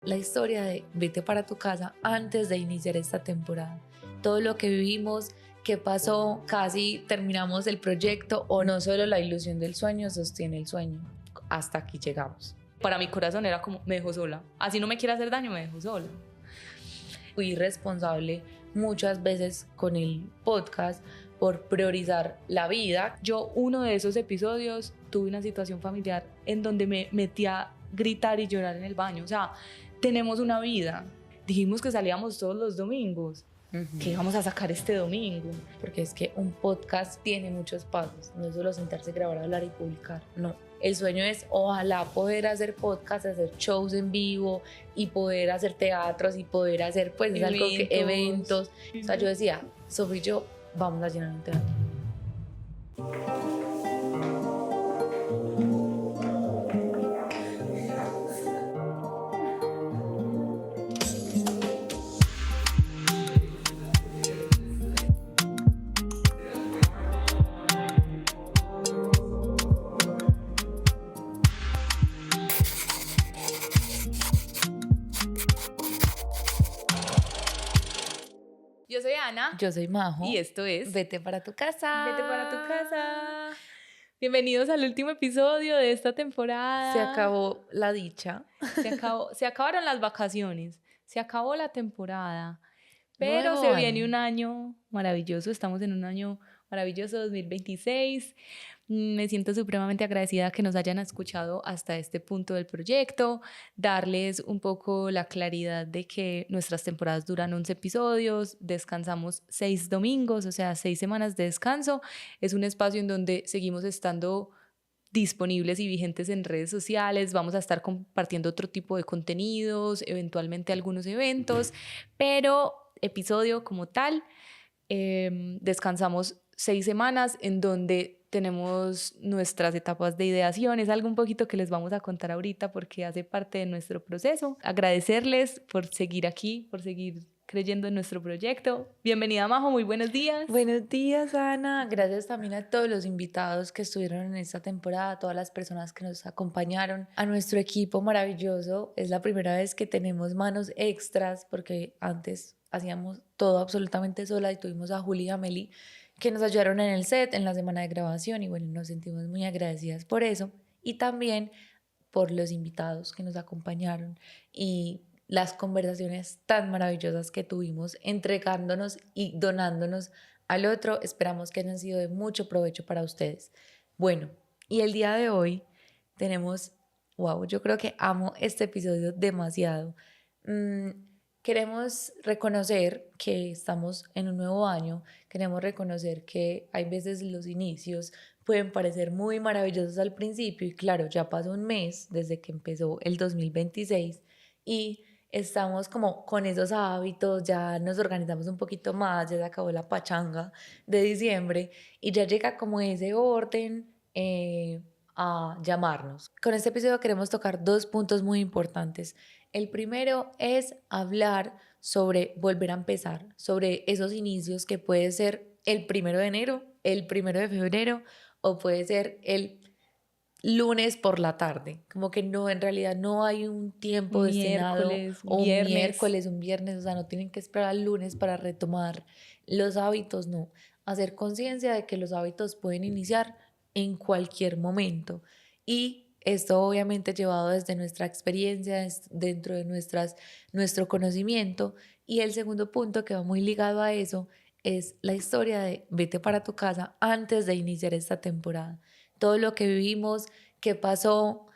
La historia de Vete para tu casa antes de iniciar esta temporada. Todo lo que vivimos, qué pasó, casi terminamos el proyecto o no solo la ilusión del sueño sostiene el sueño. Hasta aquí llegamos. Para mi corazón era como, me dejó sola. Así no me quiere hacer daño, me dejó sola. Fui responsable muchas veces con el podcast por priorizar la vida. Yo uno de esos episodios tuve una situación familiar en donde me metí a gritar y llorar en el baño. O sea, tenemos una vida. Dijimos que salíamos todos los domingos. Que íbamos a sacar este domingo. Porque es que un podcast tiene muchos pasos. No es solo sentarse, grabar, hablar y publicar. No. El sueño es ojalá poder hacer podcasts, hacer shows en vivo y poder hacer teatros y poder hacer pues eventos. Es algo que eventos. O sea, yo decía, Sofía y yo vamos a llenar un teatro. Yo soy Ana. Yo soy Majo. Y esto es Vete para tu casa. Vete para tu casa. Bienvenidos al último episodio de esta temporada. Se acabó la dicha. Se acabaron las vacaciones. Se acabó la temporada. Pero Nuevo se año. viene un año maravilloso. Estamos en un año maravilloso 2026. Me siento supremamente agradecida que nos hayan escuchado hasta este punto del proyecto, darles un poco la claridad de que nuestras temporadas duran 11 episodios, descansamos 6 domingos, o sea, 6 semanas de descanso. Es un espacio en donde seguimos estando disponibles y vigentes en redes sociales, vamos a estar compartiendo otro tipo de contenidos, eventualmente algunos eventos, pero episodio como tal, descansamos 6 semanas en donde tenemos nuestras etapas de ideación. Es algo un poquito que les vamos a contar ahorita porque hace parte de nuestro proceso. Agradecerles por seguir aquí, por seguir creyendo en nuestro proyecto. Bienvenida, Majo, muy buenos días. Buenos días, Ana. Gracias también a todos los invitados que estuvieron en esta temporada, a todas las personas que nos acompañaron, a nuestro equipo maravilloso. Es la primera vez que tenemos manos extras porque antes hacíamos todo absolutamente sola y tuvimos a Juli y a Meli que nos ayudaron en el set, en la semana de grabación y bueno, nos sentimos muy agradecidas por eso y también por los invitados que nos acompañaron y las conversaciones tan maravillosas que tuvimos entregándonos y donándonos al otro. Esperamos que hayan sido de mucho provecho para ustedes. Bueno, y el día de hoy tenemos, wow, yo creo que amo este episodio demasiado. Queremos reconocer que estamos en un nuevo año, queremos reconocer que hay veces los inicios pueden parecer muy maravillosos al principio y claro, ya pasó un mes desde que empezó el 2026 y estamos como con esos hábitos, ya nos organizamos un poquito más, ya se acabó la pachanga de diciembre y ya llega como ese orden a llamarnos. Con este episodio queremos tocar 2 puntos muy importantes. El primero es hablar sobre volver a empezar, sobre esos inicios que puede ser el 1 de enero, el 1 de febrero o puede ser el lunes por la tarde, como que no, en realidad no hay un tiempo destinado o un miércoles, un viernes, o sea, no tienen que esperar al lunes para retomar los hábitos, no, hacer conciencia de que los hábitos pueden iniciar en cualquier momento y esto obviamente llevado desde nuestra experiencia, dentro de nuestro conocimiento y el segundo punto que va muy ligado a eso es la historia de Vete para tu casa antes de iniciar esta temporada. Todo lo que vivimos, qué pasó,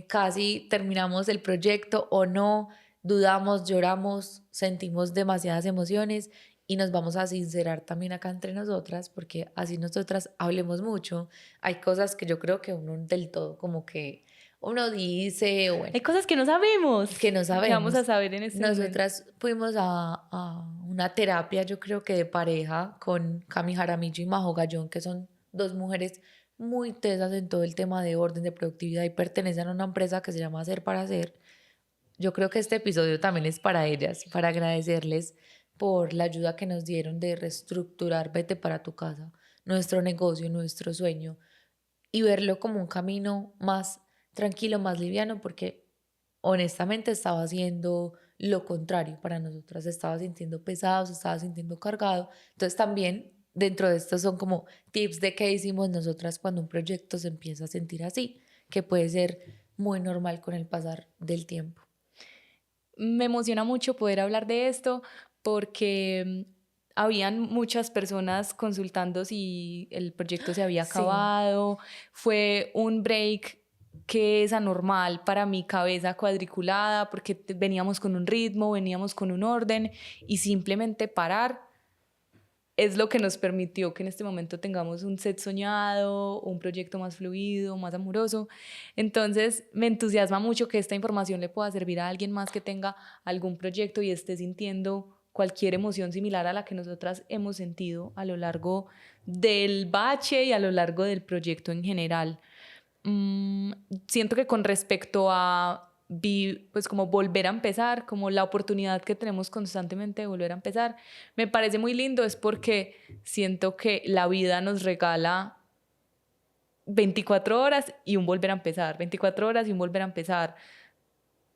casi terminamos el proyecto o no, dudamos, lloramos, sentimos demasiadas emociones y nos vamos a sincerar también acá entre nosotras porque así nosotras hablemos mucho. Hay cosas que yo creo que uno del todo como que uno dice, bueno, hay cosas que no sabemos. Que no sabemos. Que vamos a saber en este Nosotras momento. fuimos a una terapia, yo creo que de pareja, con Cami Jaramillo y Majo Gallón, que son 2 mujeres muy tesas en todo el tema de orden, de productividad y pertenecen a una empresa que se llama Hacer para Hacer. Yo creo que este episodio también es para ellas, para agradecerles por la ayuda que nos dieron de reestructurar Vete para tu casa, nuestro negocio, nuestro sueño y verlo como un camino más tranquilo, más liviano, porque honestamente estaba haciendo lo contrario para nosotras, se estaba sintiendo pesado, se estaba sintiendo cargado. Entonces también dentro de estos son como tips de qué hicimos nosotras cuando un proyecto se empieza a sentir así, que puede ser muy normal con el pasar del tiempo. Me emociona mucho poder hablar de esto porque habían muchas personas consultando si el proyecto se había Sí, acabado. Fue un break que es anormal para mi cabeza cuadriculada porque veníamos con un ritmo, veníamos con un orden y simplemente parar es lo que nos permitió que en este momento tengamos un set soñado, un proyecto más fluido, más amoroso. Entonces, me entusiasma mucho que esta información le pueda servir a alguien más que tenga algún proyecto y esté sintiendo cualquier emoción similar a la que nosotras hemos sentido a lo largo del bache y a lo largo del proyecto en general. Mm, Siento que con respecto a pues como volver a empezar, como la oportunidad que tenemos constantemente de volver a empezar, me parece muy lindo, es porque siento que la vida nos regala 24 horas y un volver a empezar, 24 horas y un volver a empezar,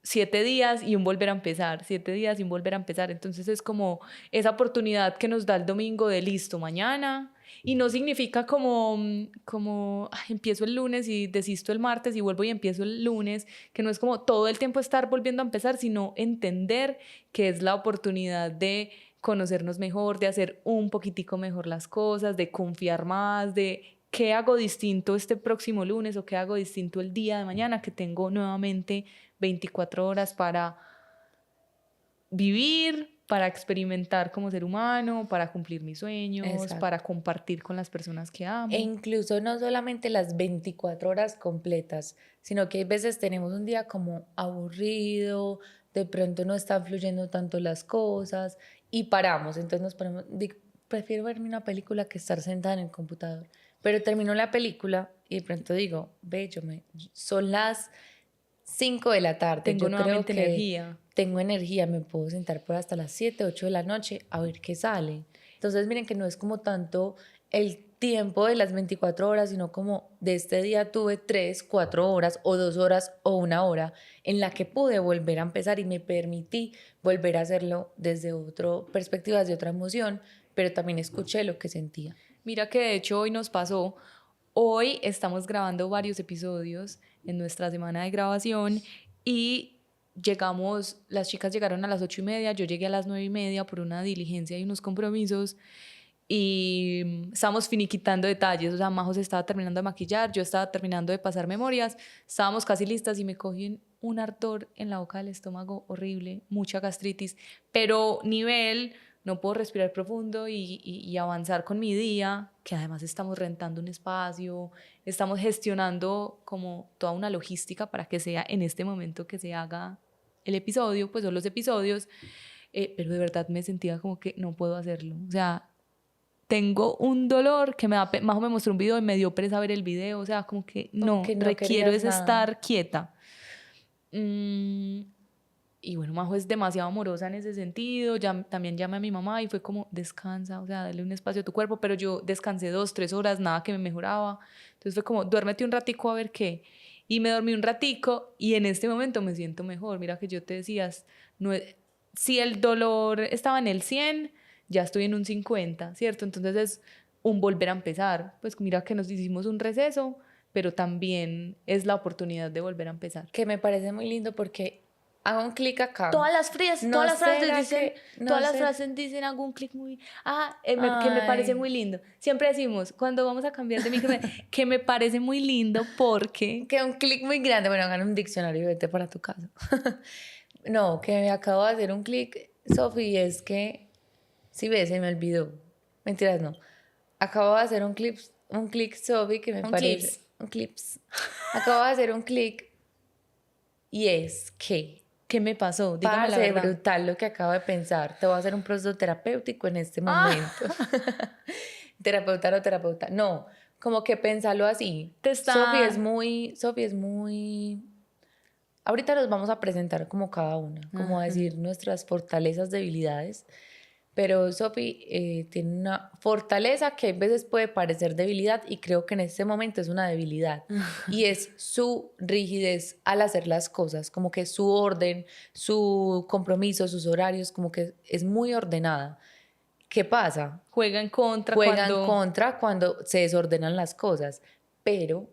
7 días y un volver a empezar, 7 días y un volver a empezar. Entonces es como esa oportunidad que nos da el domingo de listo mañana. Y no significa como "Ay, empiezo el lunes y desisto el martes y vuelvo y empiezo el lunes", que no es como todo el tiempo estar volviendo a empezar, sino entender que es la oportunidad de conocernos mejor, de hacer un poquitico mejor las cosas, de confiar más, de qué hago distinto este próximo lunes o qué hago distinto el día de mañana, que tengo nuevamente 24 horas para vivir, para experimentar como ser humano, para cumplir mis sueños, para exacto. compartir con las personas que E amo. incluso no solamente las 24 horas completas, sino que hay veces tenemos un día como aburrido, de pronto no están fluyendo tanto las cosas y paramos. Entonces nos ponemos, prefiero verme una película que estar sentada en el computador. Pero termino la película y de pronto digo, ve, son las 5 de la tarde. Tengo Yo creo nuevamente que energía. tengo energía, me puedo sentar por hasta las 7 8 de la noche a ver qué sale. Entonces, miren que no es como tanto el tiempo de las 24 horas, sino como de este día tuve 3 4 horas o 2 horas o 1 hora en la que pude volver a empezar y me permití volver a hacerlo desde otra perspectiva, desde otra emoción, pero también escuché lo que sentía. Mira que de hecho hoy nos pasó. Hoy estamos grabando varios episodios en nuestra semana de grabación y las chicas llegaron a las 8:30, yo llegué a las 9:30 por una diligencia y unos compromisos y estábamos finiquitando detalles, o sea, Majo se estaba terminando de maquillar, yo estaba terminando de pasar memorias, estábamos casi listas y me cogí un ardor en la boca del estómago horrible, mucha gastritis, pero nivel, no puedo respirar profundo y avanzar con mi día, que además estamos rentando un espacio, estamos gestionando como toda una logística para que sea en este momento que se haga el episodio, pues son los episodios, pero de verdad me sentía como que no puedo hacerlo, o sea, tengo un dolor que Majo me mostró un video y me dio pereza ver el video, o sea, como que Como no, que no requiero querías es nada. estar quieta. Mm, y bueno, Majo es demasiado amorosa en ese sentido, también llamé a mi mamá y fue como, descansa, o sea, dale un espacio a tu cuerpo, pero yo descansé 2, 3 horas, nada que me mejoraba, entonces fue como, duérmete un ratico a ver qué, y me dormí un ratico y en este momento me siento mejor, mira que yo te decías, no, si el dolor estaba en el 100 ya estoy en un 50, ¿cierto? Entonces es un volver a empezar, pues mira que nos hicimos un receso, pero también es la oportunidad de volver a empezar. Que me parece muy lindo porque hago un clic acá. Todas ¿No las frases será dicen, que, no todas las sé, frases dicen algún clic muy, que me parece ay, muy lindo. Siempre decimos, cuando vamos a cambiar de micro, que me parece muy lindo porque, que un clic muy grande, bueno, hagan un diccionario y vete para tu casa. No, que me acabo de hacer un clic, Sofi, es que, si ves, se me olvidó. Mentiras, no. Acabo de hacer un clic, Sofi, que me un parece, clips. un clips. Acabo de hacer un clic y es que ¿Qué me pasó? Dígame la parce, verdad. brutal lo que acabo de pensar. Te voy a hacer un proceso terapéutico en este Ah, momento. Terapeuta no terapeuta. No, como que pensarlo así. te está... Sophie es muy. Ahorita nos vamos a presentar como cada una, como a Ajá. decir nuestras fortalezas, debilidades. pero Sophie tiene una fortaleza que a veces puede parecer debilidad y creo que en este momento es una debilidad y es su rigidez al hacer las cosas, como que su orden, su compromiso, sus horarios, como que es muy ordenada. ¿Qué pasa? Juega en contra Juega en cuando... contra cuando se desordenan las cosas, pero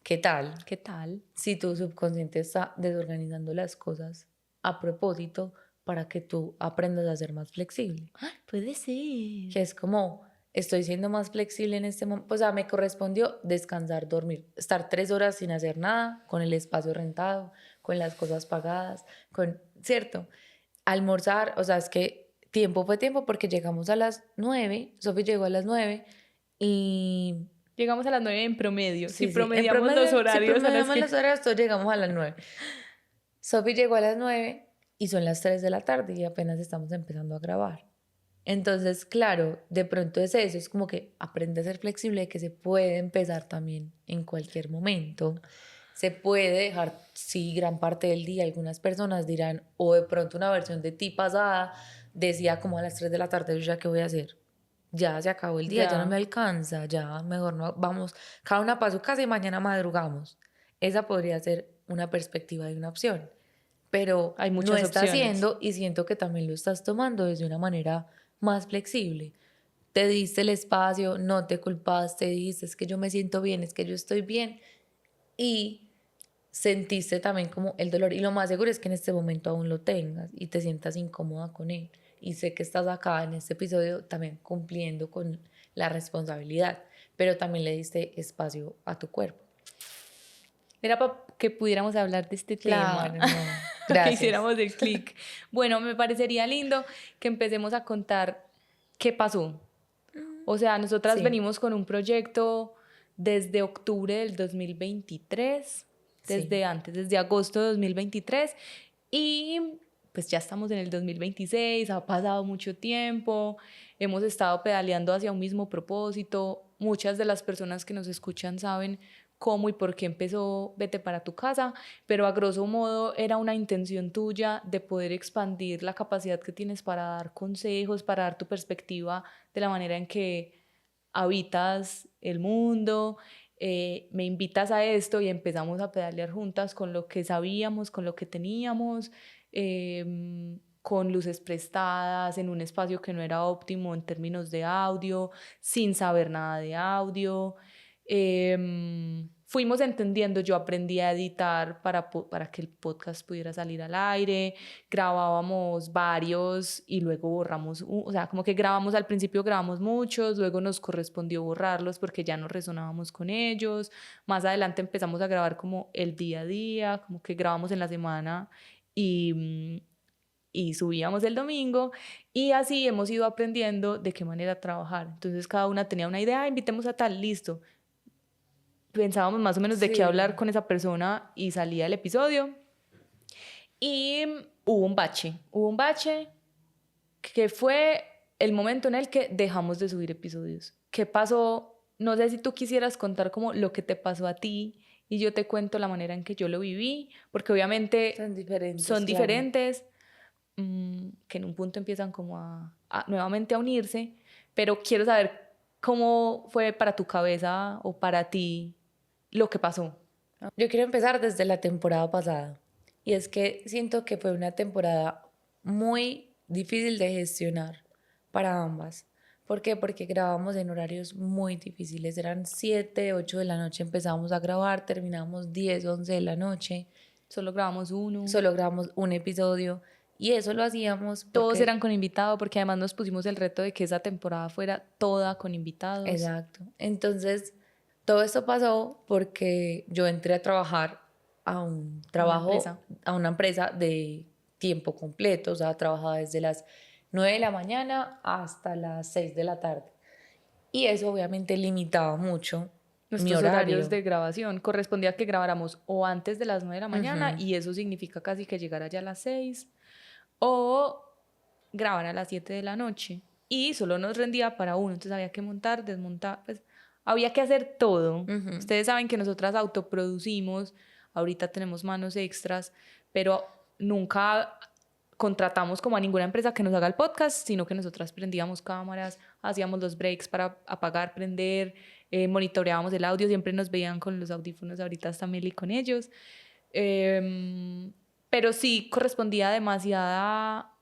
¿qué tal ¿Qué tal? si tu subconsciente está desorganizando las cosas a propósito para que tú aprendas a ser más flexible? Puede ser. Que es como, estoy siendo más flexible en este momento, o sea, me correspondió descansar, dormir, estar 3 horas sin hacer nada, con el espacio rentado, con las cosas pagadas, ¿cierto? Almorzar, o sea, es que tiempo fue tiempo porque llegamos a las 9, Sofi llegó a las 9 y Llegamos a las 9 en promedio. Si sí, sí, en promediamos los promedio, si horarios a las promediamos que... las horas, todos llegamos a las 9. Sofi llegó a las 9 y son las 3 de la tarde y apenas estamos empezando a grabar. Entonces, claro, de pronto es eso, es como que aprende a ser flexible, que se puede empezar también en cualquier momento. Se puede dejar, sí, gran parte del día. Algunas personas dirán, o de pronto una versión de ti pasada decía como a las 3 de la tarde, ¿yo ya qué voy a hacer? Ya se acabó el día, ya no me Ya, alcanza, ya mejor no, vamos, cada una para su casa y mañana madrugamos. Esa podría ser una perspectiva de una opción, pero hay no muchas está opciones. haciendo y siento que también lo estás tomando desde una manera más flexible. Te diste el espacio, no te culpaste, dijiste es que yo me siento bien, es que yo estoy bien y sentiste también como el dolor y lo más seguro es que en este momento aún lo tengas y te sientas incómoda con él. Y sé que estás acá en este episodio también cumpliendo con la responsabilidad, pero también le diste espacio a tu cuerpo. Era para que pudiéramos hablar de este tema, Claro, no. que Gracias. hiciéramos el clic. Bueno, me parecería lindo que empecemos a contar qué pasó. O sea, nosotras Sí, venimos con un proyecto desde octubre del 2023, sí. desde antes, desde agosto de 2023, y pues ya estamos en el 2026, ha pasado mucho tiempo, hemos estado pedaleando hacia un mismo propósito. Muchas de las personas que nos escuchan saben cómo y por qué empezó Vete para tu casa, pero a grosso modo era una intención tuya de poder expandir la capacidad que tienes para dar consejos, para dar tu perspectiva de la manera en que habitas el mundo. Me invitas a esto y empezamos a pedalear juntas con lo que sabíamos, con lo que teníamos, con luces prestadas, en un espacio que no era óptimo en términos de audio, sin saber nada de audio. Fuimos entendiendo, yo aprendí a editar para que el podcast pudiera salir al aire, grabábamos varios y luego borramos, o sea, como que grabamos al principio, grabamos muchos, luego nos correspondió borrarlos porque ya no resonábamos con ellos. Más adelante empezamos a grabar como el día a día, como que grabamos en la semana y subíamos el domingo, y así hemos ido aprendiendo de qué manera trabajar. Entonces cada una tenía una idea: invitemos a tal, listo. Pensábamos más o menos de qué Sí. hablar con esa persona y salía el episodio. Y hubo un bache que fue el momento en el que dejamos de subir episodios. ¿Qué pasó? No sé si tú quisieras contar como lo que te pasó a ti y yo te cuento la manera en que yo lo viví, porque obviamente Son diferentes, son claro. diferentes, que en un punto empiezan como nuevamente a unirse, pero quiero saber cómo fue para tu cabeza o para ti lo que pasó. Yo quiero empezar desde la temporada pasada. Y es que siento que fue una temporada muy difícil de gestionar para ambas. ¿Por qué? Porque grabamos en horarios muy difíciles. Eran 7, 8 de la noche empezamos a grabar, terminamos 10, 11 de la noche. Solo grabamos uno. Solo grabamos un episodio. Y eso lo hacíamos Todos porque, eran con invitado, porque además nos pusimos el reto de que esa temporada fuera toda con invitados. exacto. Entonces, todo esto pasó porque yo entré a trabajar Una empresa. a una empresa de tiempo completo, o sea, trabajaba desde las 9 de la mañana hasta las 6 de la tarde. Y eso obviamente limitaba mucho mi Nuestros horarios horario. de grabación correspondía a que grabáramos o antes de las 9 de la mañana, Ujú. y eso significa casi que llegar allá a las 6, o grabar a las 7 de la noche. Y solo nos rendía para uno, entonces había que montar, desmontar, pues había que hacer todo. Ujú. Ustedes saben que nosotras autoproducimos, ahorita tenemos manos extras, pero nunca contratamos como a ninguna empresa que nos haga el podcast, sino que nosotras prendíamos cámaras, hacíamos los breaks para apagar, prender, monitoreábamos el audio, siempre nos veían con los audífonos, ahorita está Meli con ellos. Pero sí correspondía demasiada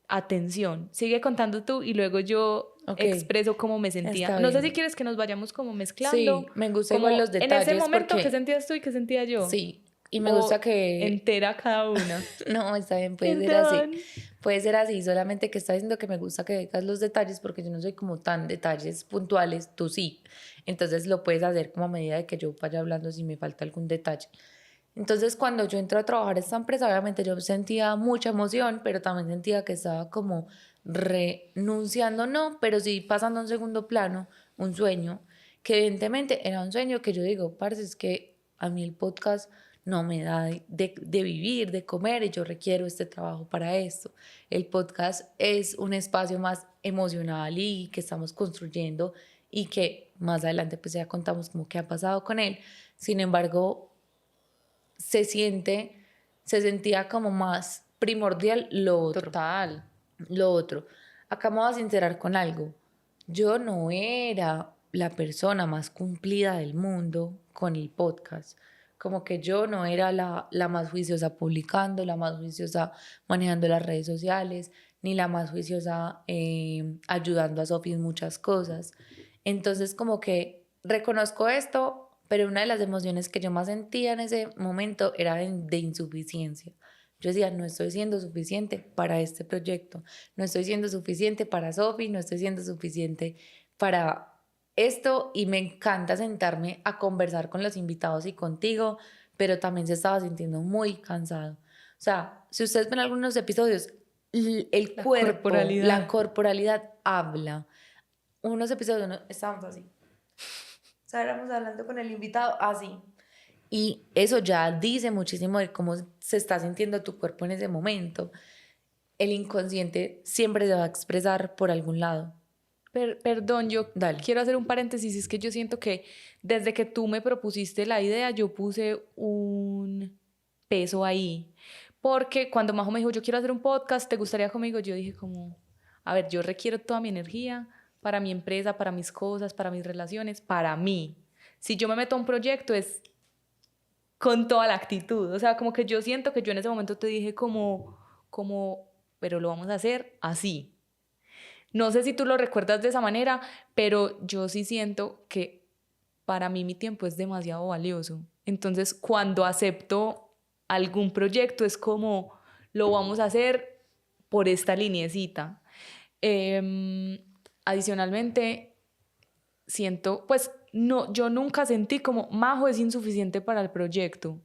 atención. Sigue contando tú y luego yo expreso cómo me sentía. No sé si quieres que nos vayamos como mezclando. Sí, me gusta igual los detalles. En ese momento, porque... ¿qué sentías tú y qué sentía yo? Sí, y me gusta que... entera cada una. No, está bien, puede ser así. Puede ser así, solamente que está diciendo que me gusta que digas los detalles porque yo no soy como tan detalles puntuales, tú sí. Entonces lo puedes hacer como a medida de que yo vaya hablando si me falta algún detalle. Entonces cuando yo entré a trabajar en esta empresa, obviamente yo sentía mucha emoción, pero también sentía que estaba como renunciando, no, pero sí pasando a un segundo plano, un sueño, que evidentemente era un sueño que yo digo, parce, es que a mí el podcast no me da de vivir, de comer, y yo requiero este trabajo para esto. El podcast es un espacio más emocional y que estamos construyendo y que más adelante pues ya contamos como qué ha pasado con él. Sin embargo, se sentía como más primordial lo otro. Total. Lo otro. Acá me voy a sincerar con algo. Yo no era la persona más cumplida del mundo con el podcast. Como que yo no era la más juiciosa publicando, la más juiciosa manejando las redes sociales, ni la más juiciosa ayudando a Sofi en muchas cosas. Entonces como que reconozco esto, pero una de las emociones que yo más sentía en ese momento era de insuficiencia. Yo decía, no estoy siendo suficiente para este proyecto, no estoy siendo suficiente para Sofi, no estoy siendo suficiente para esto, y me encanta sentarme a conversar con los invitados y contigo, pero también se estaba sintiendo muy cansado. O sea, si ustedes ven algunos episodios, el cuerpo, la corporalidad habla. Unos episodios estábamos así. O sea, éramos hablando con el invitado así. Y eso ya dice muchísimo de cómo se está sintiendo tu cuerpo en ese momento. El inconsciente siempre se va a expresar por algún lado. Perdón, yo quiero hacer un paréntesis. Es que yo siento que desde que tú me propusiste la idea, yo puse un peso ahí. Porque cuando Majo me dijo, yo quiero hacer un podcast, ¿te gustaría conmigo? Yo dije como, a ver, yo requiero toda mi energía para mi empresa, para mis cosas, para mis relaciones, para mí. Si yo me meto a un proyecto es con toda la actitud. O sea, como que yo siento que yo en ese momento te dije pero lo vamos a hacer así. No sé si tú lo recuerdas de esa manera, pero yo sí siento que para mí mi tiempo es demasiado valioso. Entonces, cuando acepto algún proyecto, es como, lo vamos a hacer por esta lineecita. Adicionalmente, siento, pues, no, yo nunca sentí como, Majo es insuficiente para el proyecto.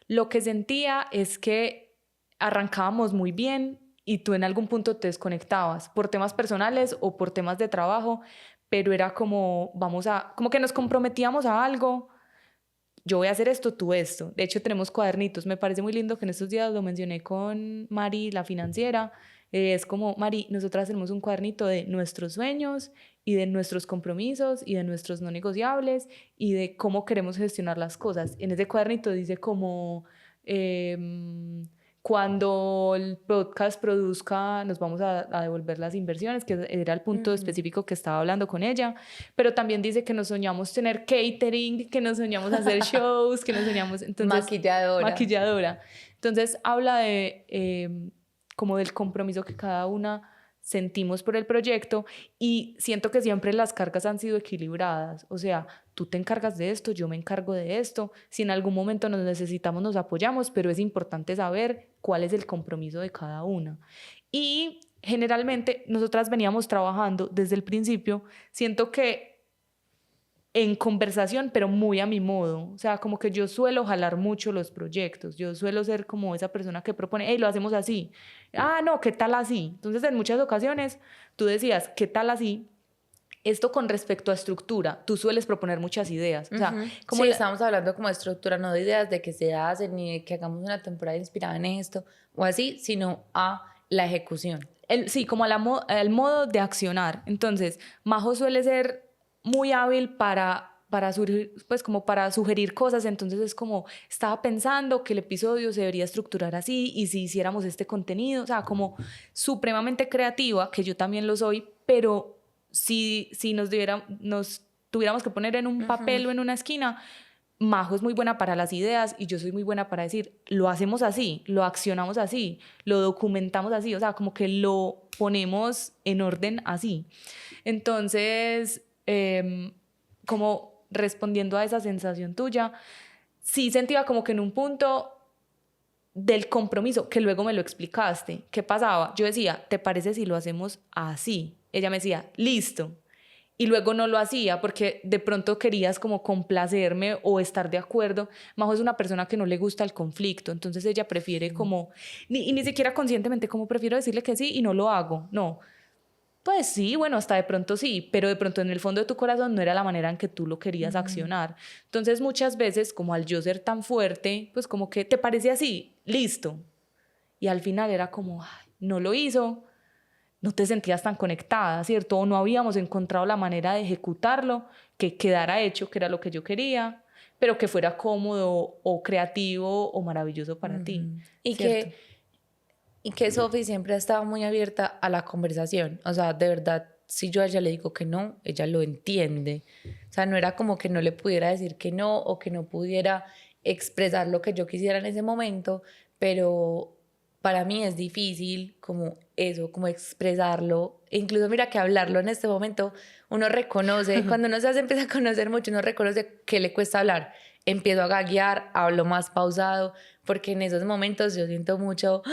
Lo que sentía es que arrancábamos muy bien y tú en algún punto te desconectabas por temas personales o por temas de trabajo, pero era como, como que nos comprometíamos a algo. Yo voy a hacer esto, tú esto. De hecho, tenemos cuadernitos. Me parece muy lindo que en estos días lo mencioné con Mari, la financiera. Es como, Mari, nosotras tenemos un cuadernito de nuestros sueños y de nuestros compromisos y de nuestros no negociables y de cómo queremos gestionar las cosas. En ese cuadernito dice como, cuando el podcast produzca, nos vamos a devolver las inversiones, que era el punto específico que estaba hablando con ella, pero también dice que nos soñamos tener catering, que nos soñamos hacer shows, que nos soñamos... Entonces, maquilladora. Entonces habla de como del compromiso que cada una sentimos por el proyecto, y siento que siempre las cargas han sido equilibradas. O sea, tú te encargas de esto, yo me encargo de esto. Si en algún momento nos necesitamos, nos apoyamos, pero es importante saber cuál es el compromiso de cada una. Y generalmente nosotras veníamos trabajando desde el principio, siento que en conversación, pero muy a mi modo. O sea, como que yo suelo jalar mucho los proyectos. Yo suelo ser como esa persona que propone, hey, lo hacemos así. Ah, no, ¿qué tal así? Entonces, en muchas ocasiones, tú decías, ¿qué tal así? Esto con respecto a estructura, tú sueles proponer muchas ideas. O sea, como sí, estamos hablando como de estructura, no de ideas de que se hacen ni de que hagamos una temporada inspirada en esto o así, sino a la ejecución. Sí, como el modo de accionar. Entonces, Majo suele ser muy hábil para pues como para sugerir cosas, entonces es como, estaba pensando que el episodio se debería estructurar así, y si hiciéramos este contenido, o sea, como supremamente creativa, que yo también lo soy, pero si nos tuviéramos que poner en un Ujú. papel o en una esquina, Majo es muy buena para las ideas y yo soy muy buena para decir, lo hacemos así, lo accionamos así, lo documentamos así, o sea, como que lo ponemos en orden así. Entonces, como respondiendo a esa sensación tuya, sí sentía como que en un punto del compromiso, que luego me lo explicaste, ¿qué pasaba? Yo decía, ¿te parece si lo hacemos así? Ella me decía, listo. Y luego no lo hacía porque de pronto querías como complacerme o estar de acuerdo. Majo es una persona que no le gusta el conflicto, entonces ella prefiere Sí. como, y ni siquiera conscientemente, como prefiero decirle que sí y no lo hago. No, pues sí, bueno, hasta de pronto sí, pero de pronto en el fondo de tu corazón no era la manera en que tú lo querías Ujú. accionar. Entonces muchas veces, como al yo ser tan fuerte, pues como que te parece así, listo. Y al final era como, "Ay, no lo hizo, no te sentías tan conectada, ¿cierto? O no habíamos encontrado la manera de ejecutarlo, que quedara hecho, que era lo que yo quería, pero que fuera cómodo o creativo o maravilloso para ti, Ujú. Y ¿cierto? que Sophie siempre ha estado muy abierta a la conversación. O sea, de verdad, si yo a ella le digo que no, ella lo entiende. O sea, no era como que no le pudiera decir que no o que no pudiera expresar lo que yo quisiera en ese momento, pero para mí es difícil como eso, como expresarlo. E incluso mira que hablarlo en este momento, uno reconoce, cuando uno se empieza a conocer mucho, uno reconoce que le cuesta hablar. Empiezo a gaguear, hablo más pausado, porque en esos momentos yo siento mucho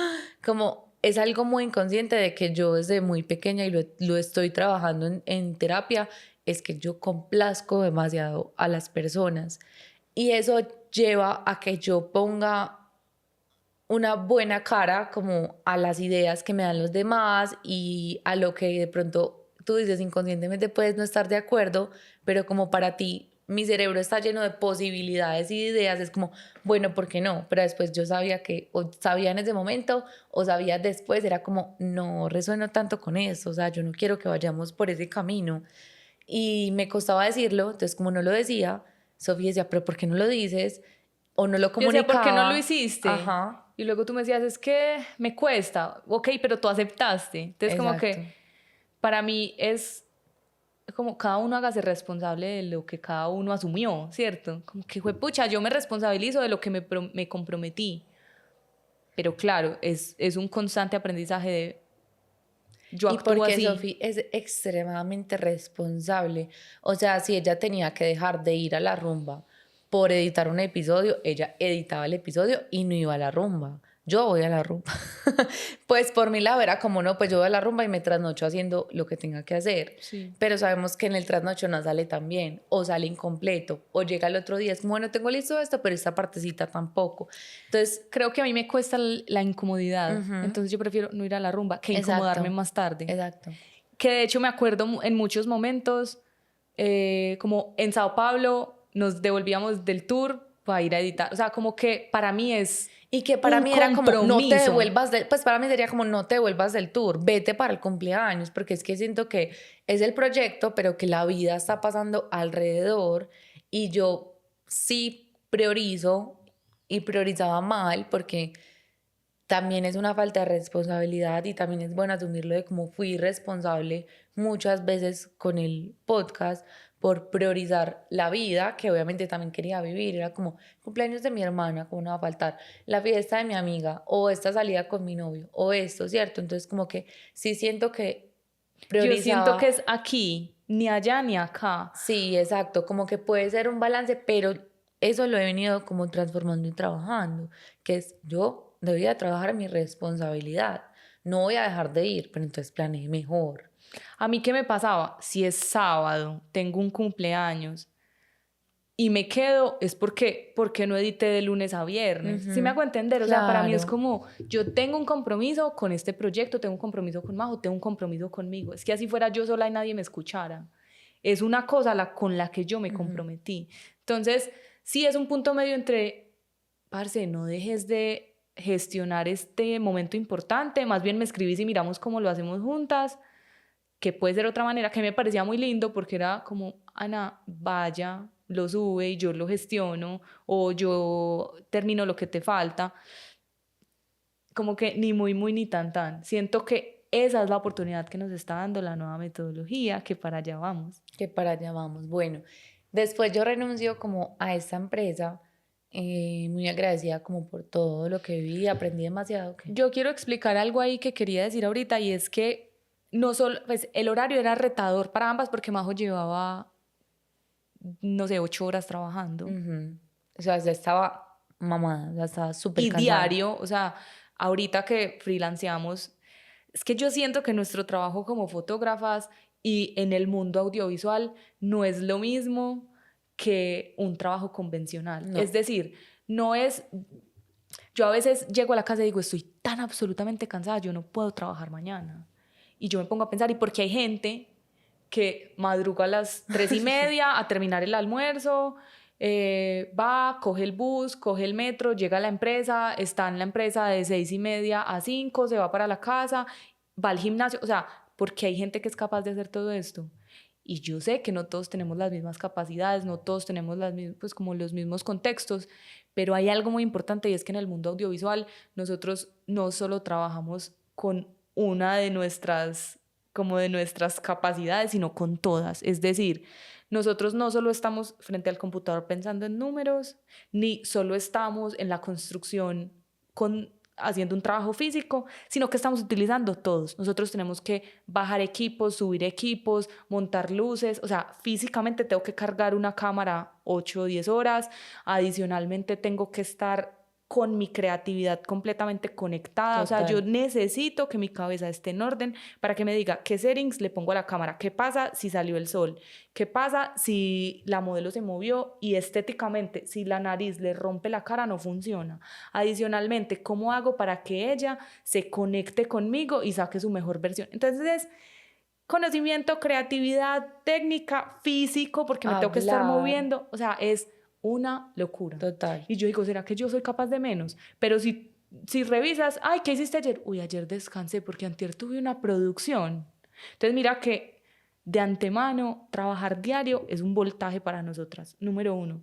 como es algo muy inconsciente de que yo desde muy pequeña y lo estoy trabajando en terapia, es que yo complazco demasiado a las personas y eso lleva a que yo ponga una buena cara como a las ideas que me dan los demás y a lo que de pronto tú dices inconscientemente puedes no estar de acuerdo, pero como para ti mi cerebro está lleno de posibilidades y de ideas, es como, bueno, ¿por qué no? Pero después yo sabía que, o sabía en ese momento, o sabía después, era como, no resueno tanto con eso, o sea, yo no quiero que vayamos por ese camino. Y me costaba decirlo, entonces como no lo decía, Sofía decía, pero ¿por qué no lo dices? O no lo Yo decía, ¿por qué no lo comunicaba. hiciste? Ajá. Y luego tú me decías, es que me cuesta. Ok, pero tú aceptaste. Entonces, como Exacto. que para mí es como cada uno hágase responsable de lo que cada uno asumió, ¿cierto? Como que fue, pucha, yo me responsabilizo de lo que me comprometí. Pero claro, es un constante aprendizaje de yo Y actúo porque así. Sophie es extremadamente responsable. O sea, si ella tenía que dejar de ir a la rumba por editar un episodio, ella editaba el episodio y no iba a la rumba. Yo voy a la rumba. Pues por mi lado era como no, pues yo voy a la rumba y me trasnocho haciendo lo que tenga que hacer. Sí. Pero sabemos que en el trasnocho no sale tan bien, o sale incompleto, o llega el otro día, es como, bueno, tengo listo esto, pero esta partecita tampoco. Entonces, Creo que a mí me cuesta la incomodidad. ujú, Entonces yo prefiero no ir a la rumba que incomodarme exacto, más tarde. exacto. Que de hecho me acuerdo en muchos momentos, como en Sao Paulo nos devolvíamos del tour para ir a editar. O sea, como que para mí es Y que para un mí era como, no te compromiso. devuelvas del, pues para mí sería como, no te devuelvas del tour, vete para el cumpleaños, porque es que siento que es el proyecto, pero que la vida está pasando alrededor y yo sí priorizo y priorizaba mal porque también es una falta de responsabilidad y también es bueno asumirlo de cómo fui responsable muchas veces con el podcast por priorizar la vida, que obviamente también quería vivir. Era como cumpleaños de mi hermana, ¿cómo no va a faltar? La fiesta de mi amiga o esta salida con mi novio o esto, ¿cierto? Entonces como que sí siento que Yo siento que priorizaba, es aquí, ni allá ni acá. sí, exacto, como que puede ser un balance, pero eso lo he venido como transformando y trabajando, que es yo debía trabajar mi responsabilidad. No voy a dejar de ir, pero entonces planeé mejor. A mí, ¿qué me pasaba? Si es sábado, tengo un cumpleaños y me quedo, es porque no edité de lunes a viernes. ¿Sí me Ujú. hago entender? O sea, para mí es Claro. como, yo tengo un compromiso con este proyecto, tengo un compromiso con Majo, tengo un compromiso conmigo. Es que así fuera yo sola y nadie me escuchara. Es una cosa con la que yo me Ujú. comprometí. Entonces, sí es un punto medio entre, parce, no dejes de gestionar este momento importante, más bien me escribís y miramos cómo lo hacemos juntas, que puede ser otra manera, que me parecía muy lindo porque era como, Ana, vaya, lo sube y yo lo gestiono o yo termino lo que te falta. Como que ni muy, muy, ni tan, tan. Siento que esa es la oportunidad que nos está dando la nueva metodología, que para allá vamos. Que para allá vamos. Bueno, después yo renuncio como a esta empresa, muy agradecida como por todo lo que viví, aprendí demasiado. Yo quiero explicar algo ahí que quería decir ahorita y es que no solo, pues el horario era retador para ambas porque Majo llevaba, no sé, 8 horas trabajando. Ujú. O sea, ya estaba mamada, ya estaba súper Y cansada. diario, o sea, ahorita que freelanceamos, es que yo siento que nuestro trabajo como fotógrafas y en el mundo audiovisual no es lo mismo que un trabajo convencional. No, Es decir, no es, yo a veces llego a la casa y digo, estoy tan absolutamente cansada, yo no puedo trabajar mañana. Y yo me pongo a pensar, ¿y por qué hay gente que madruga a las 3:30 a terminar el almuerzo, va, coge el bus, coge el metro, llega a la empresa, está en la empresa de 6:30 a 5, se va para la casa, va al gimnasio? O sea, porque hay gente que es capaz de hacer todo esto. Y yo sé que no todos tenemos las mismas capacidades, no todos tenemos las mismas, pues como los mismos contextos, pero hay algo muy importante y es que en el mundo audiovisual nosotros no solo trabajamos con una de nuestras como de nuestras capacidades, sino con todas. Es decir, nosotros no solo estamos frente al computador pensando en números, ni solo estamos en la construcción haciendo un trabajo físico, sino que estamos utilizando todos. Nosotros tenemos que bajar equipos, subir equipos, montar luces, o sea, físicamente tengo que cargar una cámara 8 o 10 horas, adicionalmente tengo que estar con mi creatividad completamente conectada, o sea, yo total. necesito que mi cabeza esté en orden para que me diga qué settings le pongo a la cámara, qué pasa si salió el sol, qué pasa si la modelo se movió y estéticamente, si la nariz le rompe la cara, no funciona. Adicionalmente, ¿cómo hago para que ella se conecte conmigo y saque su mejor versión? Entonces es conocimiento, creatividad, técnica, físico, porque me tengo que estar Hablar, moviendo, o sea, es una locura. total. Y yo digo, ¿será que yo soy capaz de menos? Pero si revisas, ay, ¿qué hiciste ayer? Uy, ayer descansé porque antier tuve una producción. Entonces mira que de antemano trabajar diario es un voltaje para nosotras, número uno.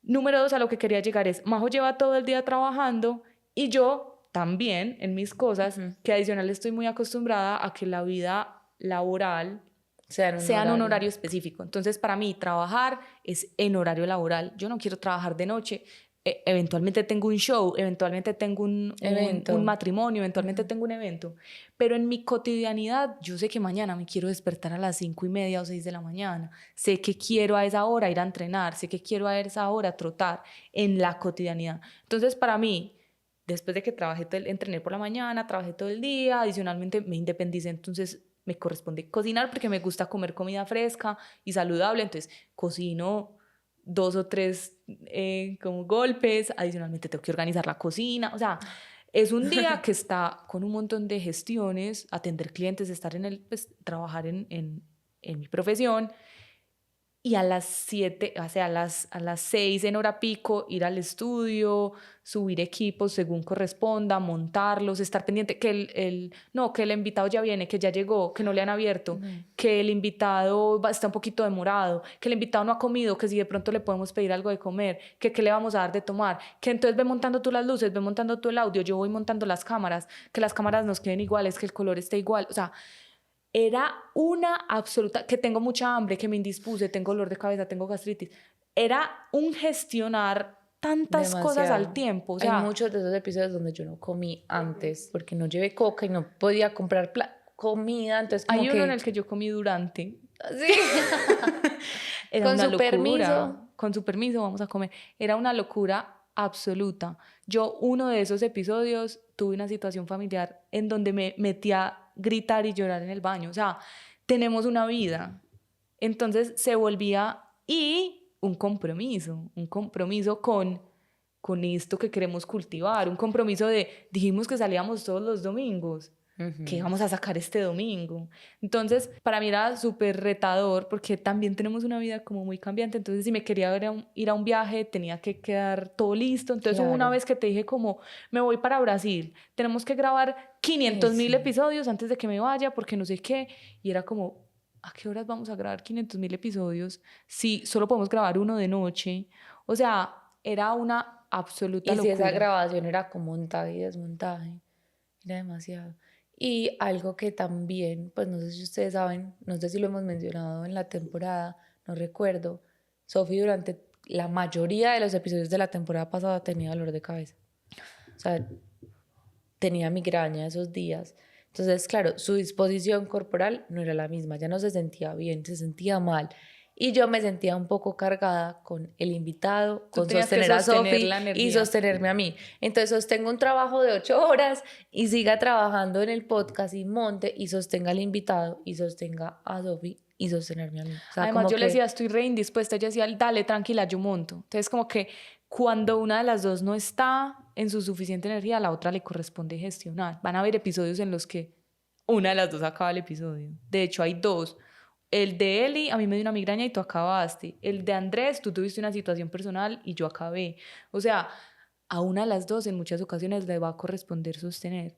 Número dos, a lo que quería llegar es, Majo lleva todo el día trabajando y yo también en mis cosas, Ujú. que adicional estoy muy acostumbrada a que la vida laboral Sea en un sea en un horario. horario específico. Entonces, para mí, trabajar es en horario laboral. Yo no quiero trabajar de noche. Eventualmente tengo un show, eventualmente tengo un Evento. matrimonio, eventualmente Ujú. tengo un evento. Pero en mi cotidianidad, yo sé que mañana me quiero despertar a las 5:30 o 6 de la mañana. Sé que quiero a esa hora ir a entrenar, sé que quiero a esa hora trotar en la cotidianidad. Entonces, para mí, después de que entrené por la mañana, trabajé todo el día, adicionalmente me independicé, entonces me corresponde cocinar porque me gusta comer comida fresca y saludable, entonces cocino 2 o 3 como golpes, adicionalmente tengo que organizar la cocina, o sea, es un día que está con un montón de gestiones, atender clientes, estar pues, trabajar en mi profesión y a las 7, o sea, a las 6 en hora pico, ir al estudio, subir equipos según corresponda, montarlos, estar pendiente que no, que el invitado ya viene, que ya llegó, que no le han abierto, No. que el invitado está un poquito demorado, que el invitado no ha comido, que si de pronto le podemos pedir algo de comer, que qué le vamos a dar de tomar, que entonces ve montando tú las luces, ve montando tú el audio, yo voy montando las cámaras, que las cámaras nos queden iguales, que el color esté igual, o sea, era una absoluta, que tengo mucha hambre, que me indispuse, tengo dolor de cabeza, tengo gastritis. Era un gestionar tantas cosas al Demasiado. tiempo. O Hay sea, muchos de esos episodios donde yo no comí antes porque no llevé coca y no podía comprar comida, entonces como hay uno en el que, que yo comí durante. sí, Era con una su locura. permiso. Con su permiso, vamos a comer. Era una locura absoluta. Yo, uno de esos episodios, tuve una situación familiar en donde me metí a gritar y llorar en el baño. O sea, tenemos una vida. Entonces se volvía y un compromiso con esto que queremos cultivar, un compromiso dijimos que salíamos todos los domingos, que Ujú. íbamos a sacar este domingo. Entonces, para mí era súper retador porque también tenemos una vida como muy cambiante. Entonces, si me quería ir a un viaje, tenía que quedar todo listo. Entonces, hubo una Claro. vez que te dije como, me voy para Brasil, tenemos que grabar 500.000 Eso. episodios antes de que me vaya porque no sé qué. Y era como, ¿a qué horas vamos a grabar 500.000 episodios si solo podemos grabar uno de noche? O sea, era una absoluta Y si esa locura. grabación era con montaje y desmontaje, era demasiado. Y algo que también, pues no sé si ustedes saben, no sé si lo hemos mencionado en la temporada, no recuerdo, Sophie durante la mayoría de los episodios de la temporada pasada tenía dolor de cabeza. O sea, tenía migraña esos días. Entonces, claro, su disposición corporal no era la misma, ya no se sentía bien, se sentía mal. Y yo me sentía un poco cargada con el invitado, Tú con tenías que sostener a sostener Sophie la y energía. sostenerme a mí. Entonces sostengo un trabajo de 8 horas y siga trabajando en el podcast y monte y sostenga al invitado y sostenga a Sophie y sostenerme a mí. O sea, Además, como yo le decía, que estoy re indispuesta. Ella decía, dale, tranquila, yo monto. Entonces, como que cuando una de las dos no está en su suficiente energía, a la otra le corresponde gestionar. Van a haber episodios en los que una de las dos acaba el episodio. De hecho, hay dos. El de Eli, a mí me dio una migraña y tú acabaste. El de Andrés, tú tuviste una situación personal y yo acabé. O sea, a una de las dos en muchas ocasiones le va a corresponder sostener.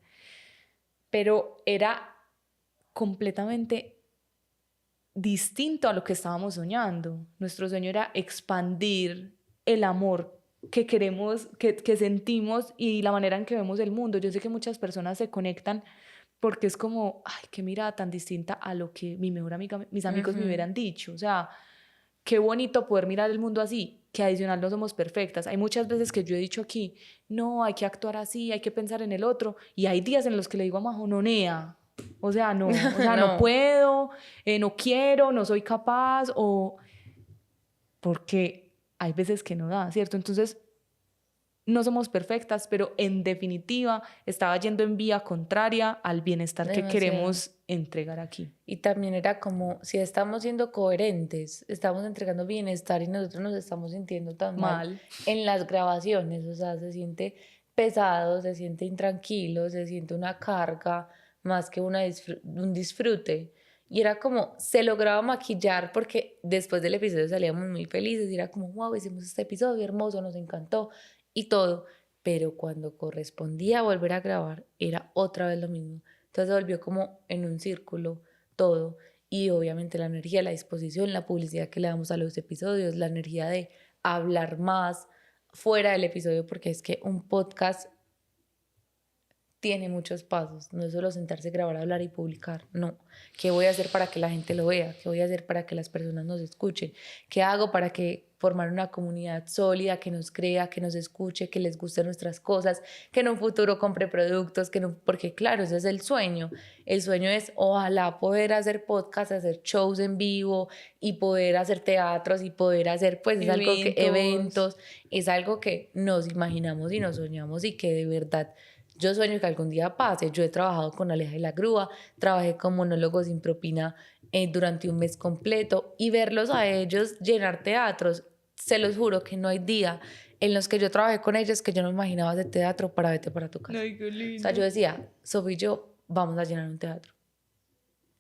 Pero era completamente distinto a lo que estábamos soñando. Nuestro sueño era expandir el amor que queremos, que sentimos y la manera en que vemos el mundo. Yo sé que muchas personas se conectan porque es como, ay, qué mirada tan distinta a lo que mi mejor amiga, mis amigos me hubieran dicho. O sea, qué bonito poder mirar el mundo así, que adicional no somos perfectas. Hay muchas veces que yo he dicho aquí, no, hay que actuar así, hay que pensar en el otro, y hay días en los que le digo a Majo, no, Nea, o sea, no no. puedo, no quiero, no soy capaz, o porque hay veces que no da, ¿cierto? Entonces, no somos perfectas, pero en definitiva estaba yendo en vía contraria al bienestar que Demasiado. queremos entregar aquí. Y también era como, si estamos siendo coherentes, estamos entregando bienestar y nosotros nos estamos sintiendo tan mal Mal. en las grabaciones, o sea, se siente pesado, se siente intranquilo, se siente una carga más que un disfrute. Y era como, se lograba maquillar porque después del episodio salíamos muy felices y era como, wow, hicimos este episodio hermoso, nos encantó y todo. Pero cuando correspondía volver a grabar, era otra vez lo mismo. Entonces se volvió como en un círculo todo. Y obviamente la energía, la disposición, la publicidad que le damos a los episodios, la energía de hablar más fuera del episodio, porque es que un podcast tiene muchos pasos, no es solo sentarse, grabar, hablar y publicar, no. ¿Qué voy a hacer para que la gente lo vea? ¿Qué voy a hacer para que las personas nos escuchen? ¿Qué hago para que formar una comunidad sólida que nos crea, que nos escuche, que les gusten nuestras cosas, que en un futuro compre productos, que no, porque claro, ese es el sueño. El sueño es ojalá poder hacer podcasts, hacer shows en vivo y poder hacer teatros y poder hacer, pues es algo que Eventos. eventos, es algo que nos imaginamos y nos soñamos y que de verdad yo sueño que algún día pase. Yo he trabajado con Aleja y la Grúa, trabajé con Monólogos sin propina durante un mes completo y verlos a ellos llenar teatros, se los juro que no hay día en los que yo trabajé con ellos que yo no me imaginaba de teatro para vete para tu casa. Ay, qué O sea, yo lindo. decía, Sofía y yo vamos a llenar un teatro.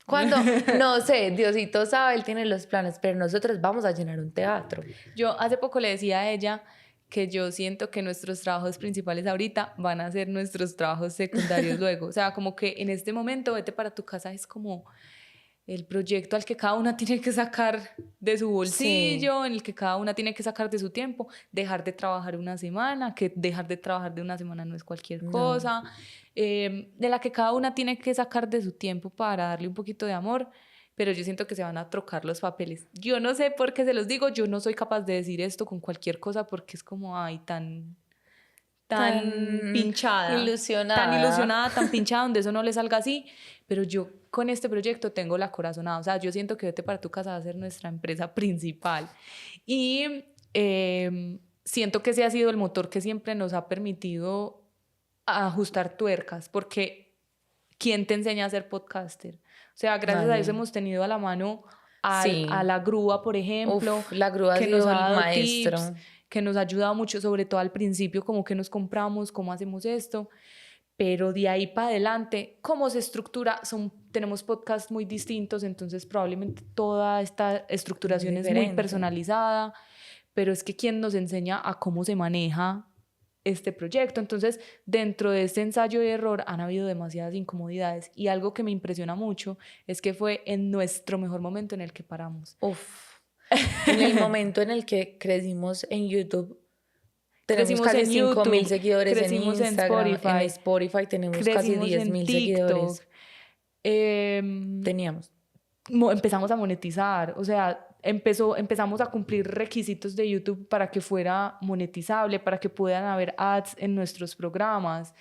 Cuando, no sé, Diosito sabe, Él tiene los planes, pero nosotros vamos a llenar un teatro. Yo hace poco le decía a ella que yo siento que nuestros trabajos principales ahorita van a ser nuestros trabajos secundarios luego. O sea, como que en este momento vete para tu casa es como el proyecto al que cada una tiene que sacar de su Sí, bolsillo, en el que cada una tiene que sacar de su tiempo, dejar de trabajar una semana, que dejar de trabajar de una semana no es cualquier no. cosa, de la que cada una tiene que sacar de su tiempo para darle un poquito de amor, pero yo siento que se van a trocar los papeles. Yo no sé por qué se los digo, yo no soy capaz de decir esto con cualquier cosa porque es como, ay, tan Tan pinchada, tan ilusionada. ilusionada, tan pinchada, donde eso no le salga así, pero yo con este proyecto tengo la corazonada, o sea, yo siento que Vete para tu casa va a ser nuestra empresa principal y siento que ese ha sido el motor que siempre nos ha permitido ajustar tuercas, porque ¿quién te enseña a ser podcaster? O sea, gracias a eso Nadie. hemos tenido a la mano a Sí. la grúa, por ejemplo, Uf, la grúa ha que nos sido ha el dado tips, maestro. que nos ha ayudado mucho, sobre todo al principio, como que nos compramos, cómo hacemos esto, pero de ahí para adelante, cómo se estructura, tenemos podcasts muy distintos, entonces probablemente toda esta Es muy estructuración es muy diferente. personalizada, pero es que quién nos enseña a cómo se maneja este proyecto. Entonces, dentro de este ensayo y error han habido demasiadas incomodidades y algo que me impresiona mucho es que fue en nuestro mejor momento en el que paramos. Uf, en el momento en el que crecimos en YouTube, tenemos Crecimos casi en 5.000 YouTube, seguidores en crecimos en Instagram, en Spotify, Spotify tenemos casi crecimos en 10.000 TikTok, seguidores. Teníamos. empezamos a monetizar, o sea, empezamos a cumplir requisitos de YouTube para que fuera monetizable, para que puedan haber ads en nuestros programas.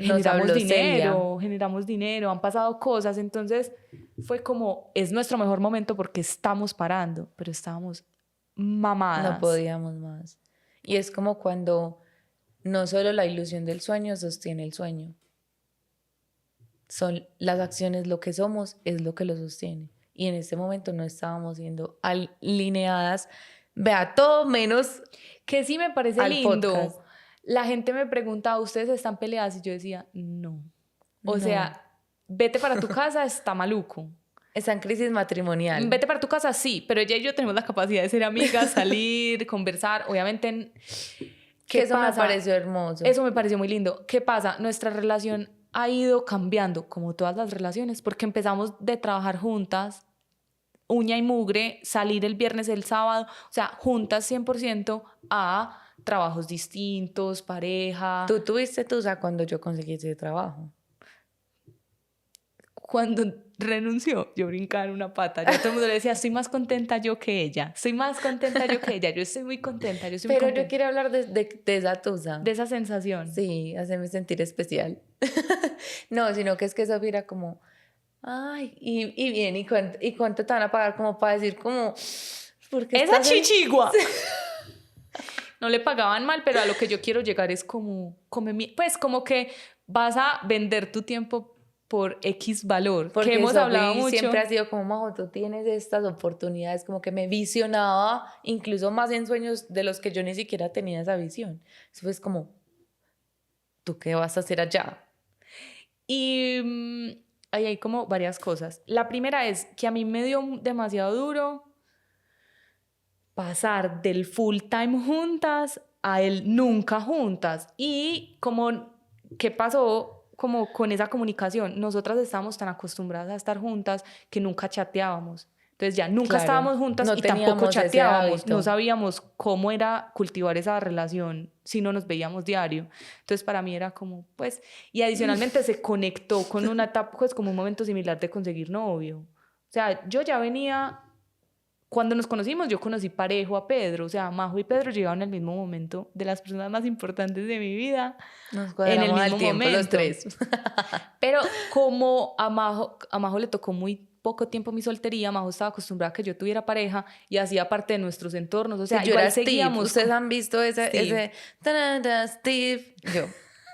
Nos habló Celia. Generamos dinero, han pasado cosas, entonces fue como, es nuestro mejor momento porque estamos parando, pero estábamos mamadas. No podíamos más. Y es como cuando no solo la ilusión del sueño sostiene el sueño. Son las acciones lo que somos, es lo que lo sostiene. Y en este momento no estábamos siendo alineadas, vea, todo menos que sí me parece al lindo. podcast. La gente me preguntaba, ¿ustedes están peleadas? Y yo decía, no. O No. sea, vete para tu casa, está maluco. Está en crisis matrimonial. Vete para tu casa, sí, pero ella y yo tenemos la capacidad de ser amigas, salir, conversar. Obviamente, que eso me pareció hermoso. Eso me pareció muy lindo. ¿Qué pasa? Nuestra relación ha ido cambiando, como todas las relaciones, porque empezamos de trabajar juntas, uña y mugre, salir el viernes, el sábado, o sea, juntas 100% a trabajos distintos, pareja. Tú tuviste tusa cuando yo conseguí ese trabajo. Cuando renunció, yo brincaba en una pata. Ya todo el mundo le decía, estoy más contenta yo que ella. Estoy más contenta yo que ella. Yo estoy muy contenta. Pero yo quiero hablar de esa tusa. De esa sensación. Sí, hacerme sentir especial. No, sino que es que Sofía era como, ay, y bien, ¿y cuánto te van a pagar? Como para decir como, porque esa chichigua. No le pagaban mal, pero a lo que yo quiero llegar es como pues como que vas a vender tu tiempo por X valor, porque que hemos hablado mucho. Siempre ha sido como, Majo, tú tienes estas oportunidades, como que me visionaba incluso más en sueños de los que yo ni siquiera tenía esa visión. Eso fue como, ¿tú qué vas a hacer allá? Y ahí hay como varias cosas. La primera es que a mí me dio demasiado duro pasar del full time juntas a el nunca juntas. Y como, ¿qué pasó? Como con esa comunicación, nosotras estábamos tan acostumbradas a estar juntas que nunca chateábamos. Entonces ya nunca estábamos juntas y tampoco chateábamos. No sabíamos cómo era cultivar esa relación si no nos veíamos diario. Entonces para mí era como, pues, y adicionalmente se conectó con una etapa, pues como un momento similar de conseguir novio. O sea, yo ya venía, cuando nos conocimos, yo conocí parejo a Pedro. O sea, Majo y Pedro llegaban en el mismo momento, de las personas más importantes de mi vida. Nos cuadramos en el mismo tiempo momento. Los tres. Pero como a Majo le tocó muy poco tiempo mi soltería, Majo estaba acostumbrada a que yo tuviera pareja y hacía parte de nuestros entornos. O sea, yo era Steve. ¿Ustedes han visto ese Steve? Yo.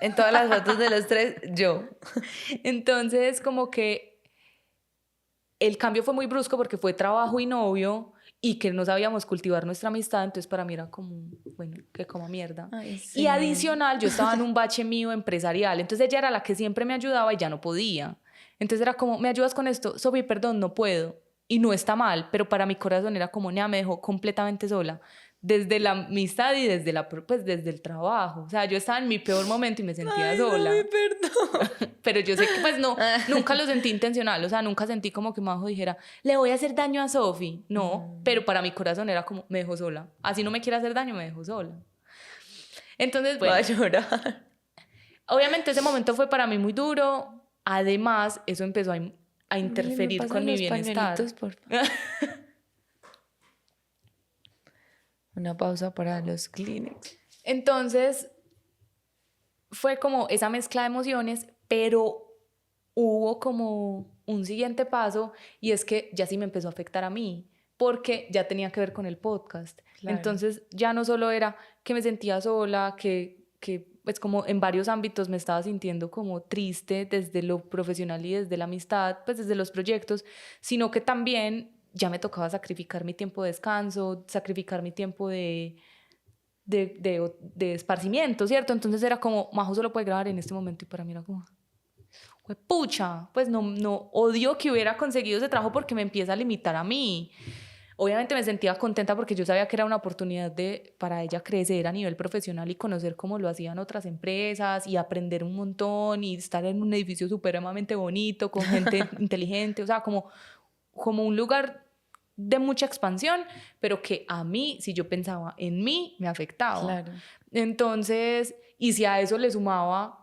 En todas las fotos de los tres, yo. Entonces, como que el cambio fue muy brusco porque fue trabajo y novio y que no sabíamos cultivar nuestra amistad, entonces para mí era como, bueno, que como mierda. Ay, sí. Y adicional, yo estaba en un bache mío empresarial, entonces ella era la que siempre me ayudaba y ya no podía. Entonces era como, ¿me ayudas con esto? Sofi, perdón, no puedo. Y no está mal, pero para mi corazón era como, me dejó completamente sola. Desde la amistad y desde el trabajo. O sea, yo estaba en mi peor momento y me sentía sola. Ay, perdón. Pero yo sé que pues no, nunca lo sentí intencional. O sea, nunca sentí como que Majo dijera, le voy a hacer daño a Sofi. No, pero para mi corazón era como, me dejó sola. Así no me quiere hacer daño, me dejó sola. Entonces, bueno. Voy a llorar. Obviamente ese momento fue para mí muy duro. Además, eso empezó a interferir con mi bienestar. Por favor. Una pausa para los Kleenex. Entonces, fue como esa mezcla de emociones, pero hubo como un siguiente paso y es que ya sí me empezó a afectar a mí, porque ya tenía que ver con el podcast. Claro. Entonces, ya no solo era que me sentía sola, que pues como en varios ámbitos me estaba sintiendo como triste desde lo profesional y desde la amistad, pues desde los proyectos, sino que también ya me tocaba sacrificar mi tiempo de descanso, sacrificar mi tiempo de esparcimiento, ¿cierto? Entonces era como, Majo solo puede grabar en este momento y para mí era como, pucha, pues no odio que hubiera conseguido ese trabajo porque me empieza a limitar a mí. obviamente me sentía contenta porque yo sabía que era una oportunidad para ella crecer a nivel profesional y conocer cómo lo hacían otras empresas y aprender un montón y estar en un edificio supremamente bonito, con gente inteligente, o sea, como un lugar de mucha expansión, pero que a mí, si yo pensaba en mí, me afectaba. Claro. Entonces, y si a eso le sumaba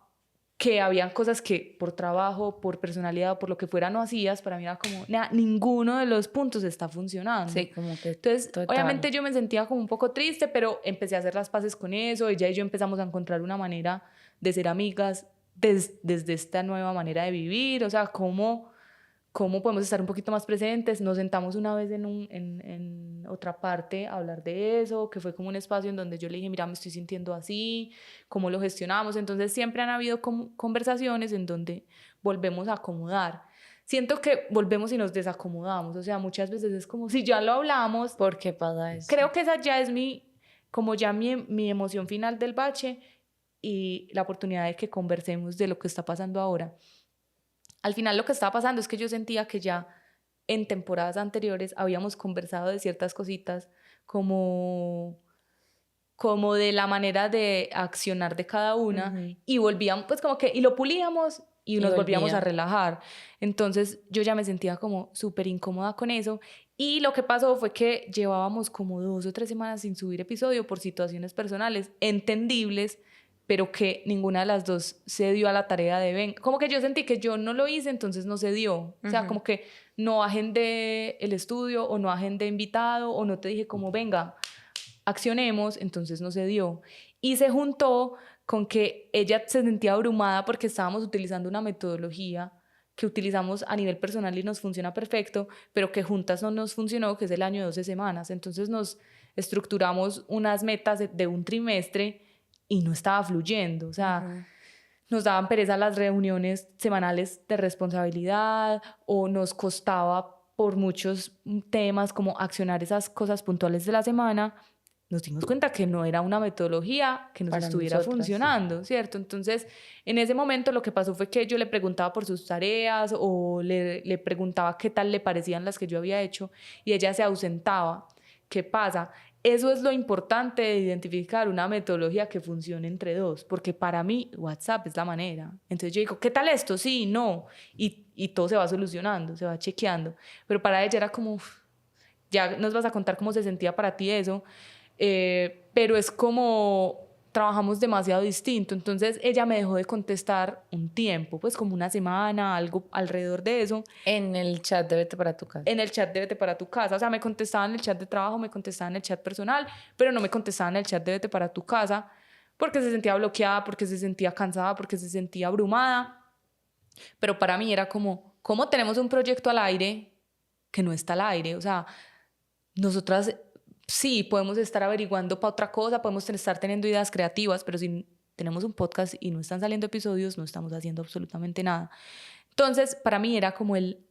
que habían cosas que por trabajo, por personalidad, por lo que fuera no hacías, para mí era como, ninguno de los puntos está funcionando. Sí, como que Entonces, total. obviamente yo me sentía como un poco triste, pero empecé a hacer las paces con eso, ella y yo empezamos a encontrar una manera de ser amigas desde esta nueva manera de vivir, o sea, cómo podemos estar un poquito más presentes. Nos sentamos una vez en otra parte a hablar de eso, que fue como un espacio en donde yo le dije, mira, me estoy sintiendo así, cómo lo gestionamos. Entonces siempre han habido conversaciones en donde volvemos a acomodar. Siento que volvemos y nos desacomodamos, o sea, muchas veces es como si ya lo hablamos. ¿Por qué pasa eso? Creo que esa ya es mi emoción final del bache y la oportunidad de que conversemos de lo que está pasando ahora. Al final lo que estaba pasando es que yo sentía que ya en temporadas anteriores habíamos conversado de ciertas cositas como de la manera de accionar de cada una y volvíamos, pues como que, y lo pulíamos y nos volvíamos a relajar. Entonces yo ya me sentía como súper incómoda con eso y lo que pasó fue que llevábamos como 2 o 3 semanas sin subir episodio por situaciones personales entendibles, pero que ninguna de las dos se dio a la tarea de como que yo sentí que yo no lo hice, entonces no se dio. O sea, como que no agendé el estudio o no agendé invitado o no te dije como venga, accionemos, entonces no se dio. Y se juntó con que ella se sentía abrumada porque estábamos utilizando una metodología que utilizamos a nivel personal y nos funciona perfecto, pero que juntas no nos funcionó, que es el año de 12 semanas. Entonces nos estructuramos unas metas de un trimestre y no estaba fluyendo, o sea, nos daban pereza las reuniones semanales de responsabilidad o nos costaba por muchos temas como accionar esas cosas puntuales de la semana. Nos dimos cuenta que no era una metodología que nos Para estuviera nosotras, funcionando, ¿cierto? Entonces, en ese momento lo que pasó fue que yo le preguntaba por sus tareas o le preguntaba qué tal le parecían las que yo había hecho y ella se ausentaba. ¿Qué pasa? Eso es lo importante de identificar una metodología que funcione entre dos, porque para mí WhatsApp es la manera. Entonces yo digo, ¿qué tal esto? Sí, no. Y todo se va solucionando, se va chequeando. Pero para ella era como, ya nos vas a contar cómo se sentía para ti eso, pero es como trabajamos demasiado distinto. Entonces ella me dejó de contestar un tiempo, pues como una semana, algo alrededor de eso. En el chat de Vete para tu casa. En el chat de Vete para tu casa. O sea, me contestaba en el chat de trabajo, me contestaba en el chat personal, pero no me contestaba en el chat de Vete para tu casa porque se sentía bloqueada, porque se sentía cansada, porque se sentía abrumada. Pero para mí era como, ¿cómo tenemos un proyecto al aire que no está al aire? O sea, nosotras sí podemos estar averiguando para otra cosa, podemos estar teniendo ideas creativas, pero si tenemos un podcast y no están saliendo episodios, no estamos haciendo absolutamente nada. Entonces, para mí era como el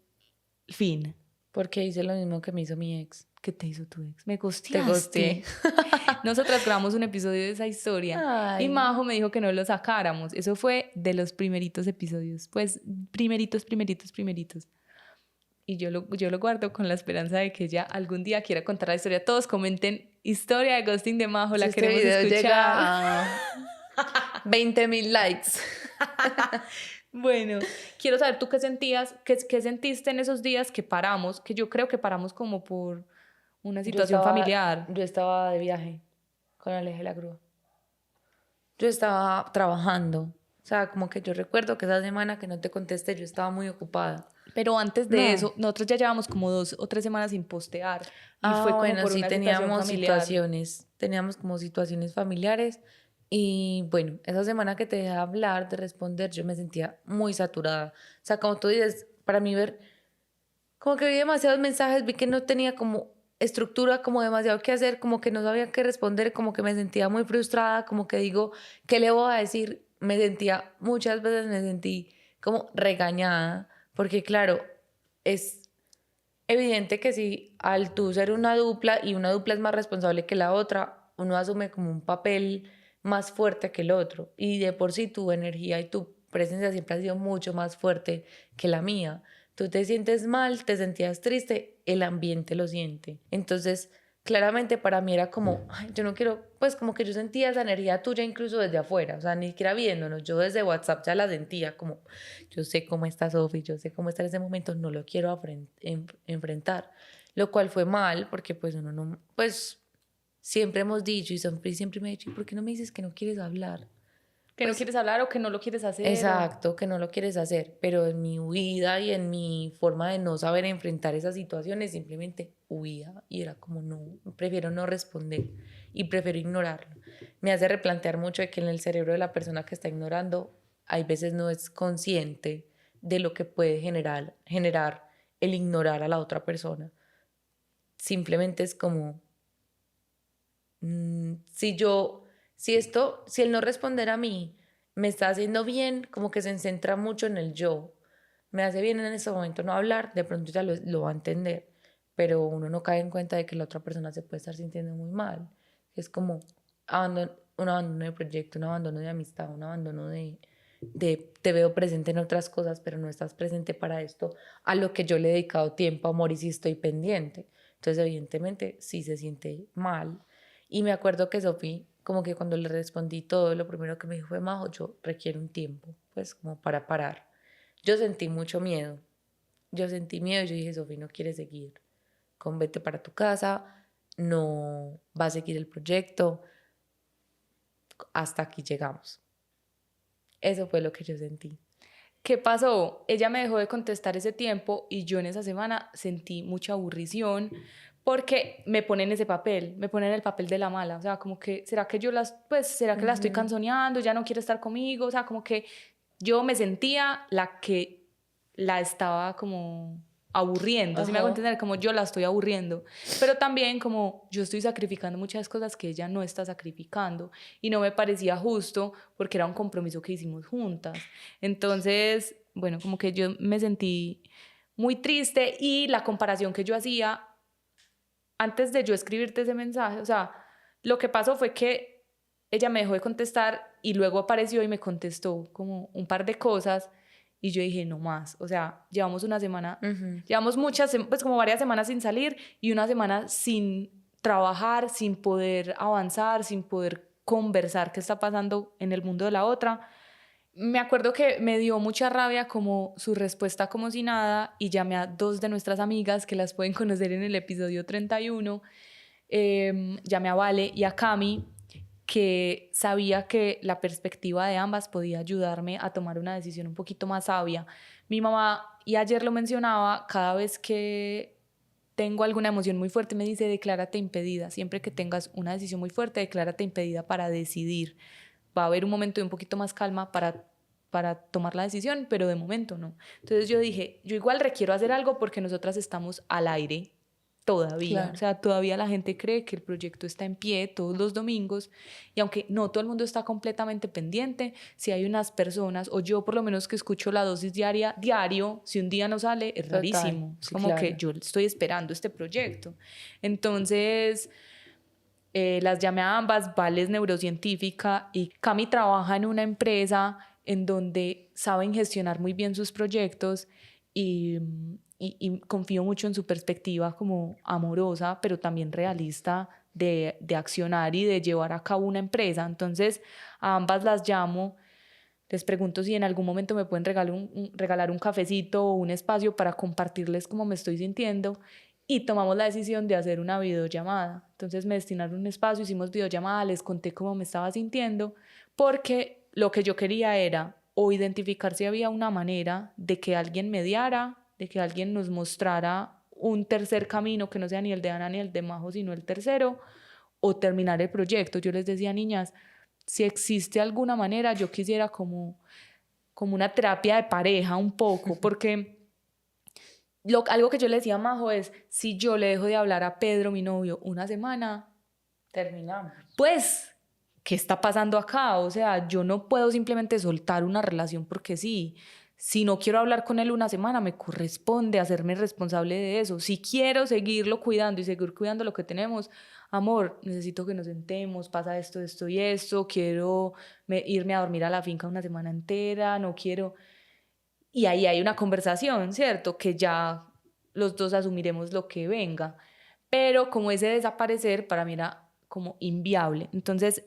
fin. Porque hice lo mismo que me hizo mi ex. ¿Qué te hizo tu ex? Me Te gosteaste. gosté. Nosotras grabamos un episodio de esa historia. Ay. Y Majo me dijo que no lo sacáramos. Eso fue de los primeritos episodios. Pues primeritos. Y yo lo guardo con la esperanza de que ella algún día quiera contar la historia. Todos comenten historia de ghosting de Majo, Si la este queremos video escuchar. llega a 20,000 likes. Bueno, quiero saber tú qué sentías, qué sentiste en esos días que paramos, que yo creo que paramos como por una situación familiar. Yo estaba de viaje con Aleje la Grúa. Yo estaba trabajando. O sea, como que yo recuerdo que esa semana que no te contesté, yo estaba muy ocupada. Pero antes de eso, nosotros ya llevamos como 2 o 3 semanas sin postear. Y fue como bueno, por sí, una teníamos familiar. teníamos como situaciones familiares. Y bueno, esa semana que te dejé hablar, de responder, yo me sentía muy saturada. O sea, como tú dices, para mí ver, como que vi demasiados mensajes, vi que no tenía como estructura, como demasiado que hacer, como que no sabía qué responder, como que me sentía muy frustrada, como que digo, ¿qué le voy a decir? Muchas veces me sentí como regañada, porque claro, es evidente que si al tú ser una dupla y una dupla es más responsable que la otra, uno asume como un papel más fuerte que el otro y de por sí tu energía y tu presencia siempre ha sido mucho más fuerte que la mía. Tú te sientes mal, te sentías triste, el ambiente lo siente. Entonces, claramente para mí era como, ay, yo no quiero, pues como que yo sentía esa energía tuya incluso desde afuera, o sea, ni siquiera viéndonos, yo desde WhatsApp ya la sentía como, yo sé cómo está Sofi, yo sé cómo está en ese momento, no lo quiero enfrentar, lo cual fue mal porque pues uno no, pues siempre hemos dicho y siempre me ha dicho, ¿y por qué no me dices que no quieres hablar? Que no Pues quieres hablar o que no lo quieres hacer o... exacto, que no lo quieres hacer, pero en mi huida y en mi forma de no saber enfrentar esas situaciones simplemente huía y era como no, prefiero no responder y prefiero ignorarlo. Me hace replantear mucho de que en el cerebro de la persona que está ignorando hay veces no es consciente de lo que puede generar el ignorar a la otra persona. Simplemente es como si el no responder a mí me está haciendo bien, como que se centra mucho en el yo, me hace bien en ese momento no hablar, de pronto ya lo va a entender, pero uno no cae en cuenta de que la otra persona se puede estar sintiendo muy mal. Es como un abandono de proyecto, un abandono de amistad, un abandono de te veo presente en otras cosas, pero no estás presente para esto, a lo que yo le he dedicado tiempo, amor y sí estoy pendiente. Entonces, evidentemente, sí se siente mal. Y me acuerdo que Sofi, como que cuando le respondí todo, lo primero que me dijo fue, Majo, yo requiero un tiempo, pues como para parar. Yo sentí mucho miedo. Yo sentí miedo y yo dije, Sofi, no quiere seguir. Con vete para tu casa, no va a seguir el proyecto. Hasta aquí llegamos. Eso fue lo que yo sentí. ¿Qué pasó? Ella me dejó de contestar ese tiempo y yo en esa semana sentí mucha aburrición porque me pone en ese papel, me pone en el papel de la mala, o sea, como que, ¿será que yo será que la estoy Ujú. canzoneando, ya no quiere estar conmigo? O sea, como que yo me sentía la que la estaba como aburriendo, ¿sí me hago Ajá. entender? Como yo la estoy aburriendo, pero también como yo estoy sacrificando muchas cosas que ella no está sacrificando y no me parecía justo porque era un compromiso que hicimos juntas. Entonces, bueno, como que yo me sentí muy triste y la comparación que yo hacía antes de yo escribirte ese mensaje, o sea, lo que pasó fue que ella me dejó de contestar y luego apareció y me contestó como un par de cosas y yo dije, no más, o sea, llevamos una semana, Ujú. llevamos muchas, pues como varias semanas sin salir y una semana sin trabajar, sin poder avanzar, sin poder conversar qué está pasando en el mundo de la otra. Me acuerdo que me dio mucha rabia como su respuesta como si nada y llamé a dos de nuestras amigas que las pueden conocer en el episodio 31. Llamé a Vale y a Cami, que sabía que la perspectiva de ambas podía ayudarme a tomar una decisión un poquito más sabia. Mi mamá, y ayer lo mencionaba, cada vez que tengo alguna emoción muy fuerte me dice, declárate impedida. Siempre que tengas una decisión muy fuerte, declárate impedida para decidir. Va a haber un momento de un poquito más calma para tomar la decisión, pero de momento no. Entonces yo dije, yo igual requiero hacer algo porque nosotras estamos al aire todavía, o Claro. sea, todavía la gente cree que el proyecto está en pie todos los domingos y aunque no todo el mundo está completamente pendiente, si hay unas personas, o yo por lo menos que escucho la dosis diaria, diario, si un día no sale, es Total. rarísimo, es Sí, como que claro. yo estoy esperando este proyecto. Entonces, las llamé a ambas, Vale es neurocientífica y Cami trabaja en una empresa en donde saben gestionar muy bien sus proyectos y, y confío mucho en su perspectiva como amorosa, pero también realista de accionar y de llevar a cabo una empresa. Entonces, a ambas las llamo, les pregunto si en algún momento me pueden regalar un cafecito o un espacio para compartirles cómo me estoy sintiendo y tomamos la decisión de hacer una videollamada. Entonces me destinaron un espacio, hicimos videollamada, les conté cómo me estaba sintiendo, porque lo que yo quería era o identificar si había una manera de que alguien mediara, de que alguien nos mostrara un tercer camino que no sea ni el de Ana ni el de Majo, sino el tercero, o terminar el proyecto. Yo les decía, niñas, si existe alguna manera, yo quisiera como una terapia de pareja un poco, porque algo que yo le decía a Majo es, si yo le dejo de hablar a Pedro, mi novio, una semana, Terminamos. pues, ¿qué está pasando acá? O sea, yo no puedo simplemente soltar una relación porque sí. Si no quiero hablar con él una semana, me corresponde hacerme responsable de eso. Si quiero seguirlo cuidando y seguir cuidando lo que tenemos, amor, necesito que nos sentemos, pasa esto, esto y esto, quiero irme a dormir a la finca una semana entera, no quiero. y ahí hay una conversación, ¿cierto? Que ya los dos asumiremos lo que venga. Pero como ese desaparecer para mí era como inviable. Entonces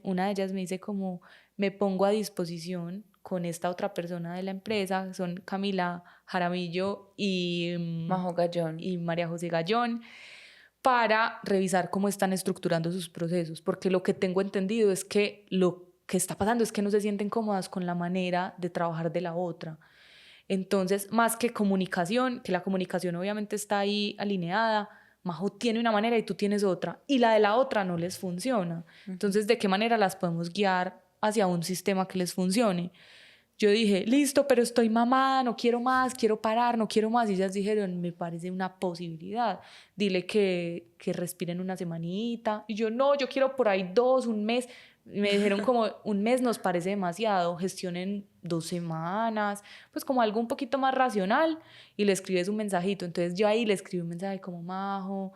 una de ellas me dice como me pongo a disposición con esta otra persona de la empresa, son Camila Jaramillo Majo Gallón. y María José Gallón, para revisar cómo están estructurando sus procesos, porque lo que tengo entendido es que lo que está pasando es que no se sienten cómodas con la manera de trabajar de la otra. Entonces, más que comunicación, que la comunicación obviamente está ahí alineada, Majo tiene una manera y tú tienes otra, y la de la otra no les funciona. Entonces, ¿de qué manera las podemos guiar hacia un sistema que les funcione? Yo dije, listo, pero estoy mamada, no quiero más, quiero parar, no quiero más. Y ellas dijeron, me parece una posibilidad. Dile que respiren una semanita. Y yo, no, yo quiero por ahí 2, un mes. Y me dijeron como, un mes nos parece demasiado, gestionen 2 semanas, pues como algo un poquito más racional. Y le escribes un mensajito. Entonces yo ahí le escribí un mensaje como, Majo.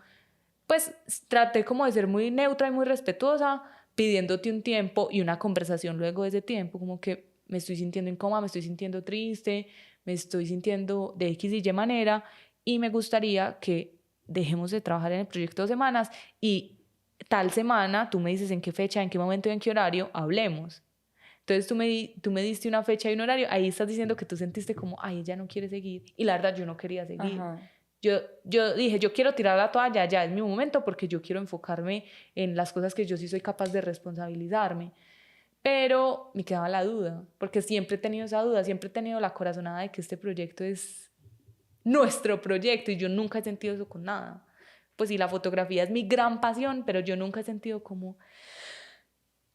Pues traté como de ser muy neutra y muy respetuosa, pidiéndote un tiempo y una conversación luego de ese tiempo, como que me estoy sintiendo incómoda, me estoy sintiendo triste, me estoy sintiendo de X y Y manera y me gustaría que dejemos de trabajar en el proyecto 2 semanas y tal semana tú me dices en qué fecha, en qué momento y en qué horario hablemos. Entonces tú me diste una fecha y un horario, ahí estás diciendo que tú sentiste como, ay, ella no quiere seguir. Y la verdad, yo no quería seguir. Ajá. Yo dije, yo quiero tirar la toalla, ya es mi momento porque yo quiero enfocarme en las cosas que yo sí soy capaz de responsabilizarme. Pero me quedaba la duda, porque siempre he tenido esa duda, siempre he tenido la corazonada de que este proyecto es nuestro proyecto y yo nunca he sentido eso con nada. Pues sí, la fotografía es mi gran pasión, pero yo nunca he sentido como,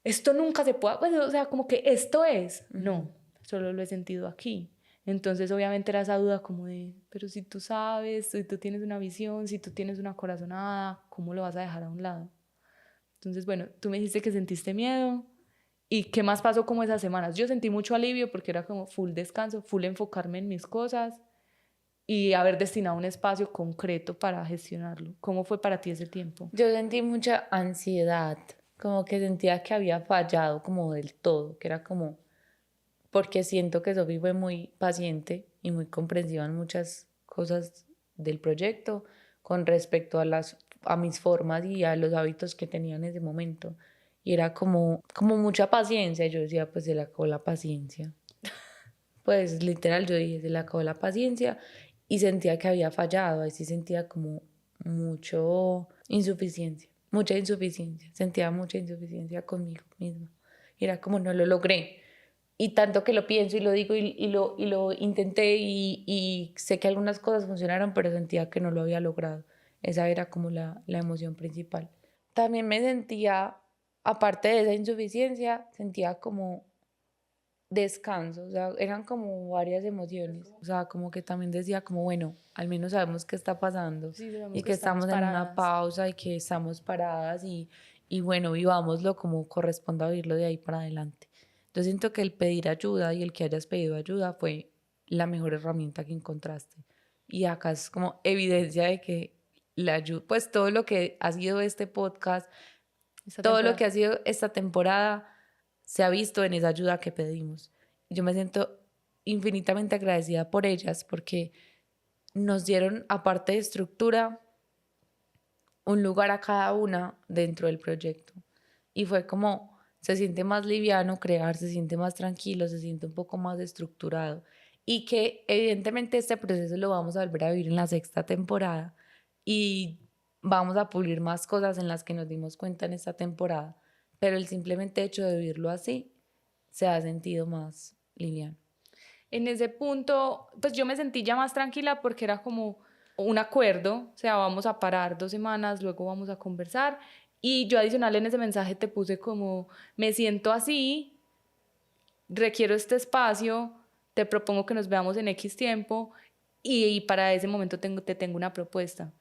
esto nunca se puede, pues, o sea, como que esto es. No, solo lo he sentido aquí. Entonces, obviamente era esa duda como de, pero si tú sabes, si tú tienes una visión, si tú tienes una corazonada, ¿cómo lo vas a dejar a un lado? Entonces, bueno, tú me dijiste que sentiste miedo. ¿Y qué más pasó como esas semanas? Yo sentí mucho alivio porque era como full descanso, full enfocarme en mis cosas y haber destinado un espacio concreto para gestionarlo. ¿Cómo fue para ti ese tiempo? Yo sentí mucha ansiedad, como que sentía que había fallado como del todo, que era como, porque siento que Sofi fue muy paciente y muy comprensiva en muchas cosas del proyecto con respecto a mis formas y a los hábitos que tenía en ese momento. Y era como mucha paciencia. Yo decía, pues se le acabó la paciencia. Pues literal, yo dije, se le acabó la paciencia y sentía que había fallado. Ahí sí sentía como mucha insuficiencia. Sentía mucha insuficiencia conmigo misma. Y era como no lo logré. Y tanto que lo pienso y lo digo y lo intenté y sé que algunas cosas funcionaron, pero sentía que no lo había logrado. Esa era como la emoción principal. También me sentía, aparte de esa insuficiencia, sentía como descanso, o sea, eran como varias emociones, o sea, como que también decía como, bueno, al menos sabemos qué está pasando Sí, sabemos y que que estamos estamos en una paradas. pausa y que estamos paradas y bueno, vivámoslo como corresponda vivirlo de ahí para adelante. Yo siento que el pedir ayuda y el que hayas pedido ayuda fue la mejor herramienta que encontraste. Y acá es como evidencia de que la ayuda, pues todo lo que ha sido este podcast, Esta todo lo temporada. que ha sido esta temporada se ha visto en esa ayuda que pedimos. Yo me siento infinitamente agradecida por ellas porque nos dieron, aparte de estructura, un lugar a cada una dentro del proyecto. Y fue como, se siente más liviano crear, se siente más tranquilo, se siente un poco más estructurado. Y que evidentemente este proceso lo vamos a volver a vivir en la sexta temporada y vamos a pulir más cosas en las que nos dimos cuenta en esta temporada. Pero el simplemente hecho de vivirlo así se ha sentido más liviano. En ese punto, pues yo me sentí ya más tranquila porque era como un acuerdo, o sea, vamos a parar 2 semanas, luego vamos a conversar. Y yo adicional en ese mensaje te puse como, me siento así, requiero este espacio, te propongo que nos veamos en X tiempo y para ese momento te tengo una propuesta.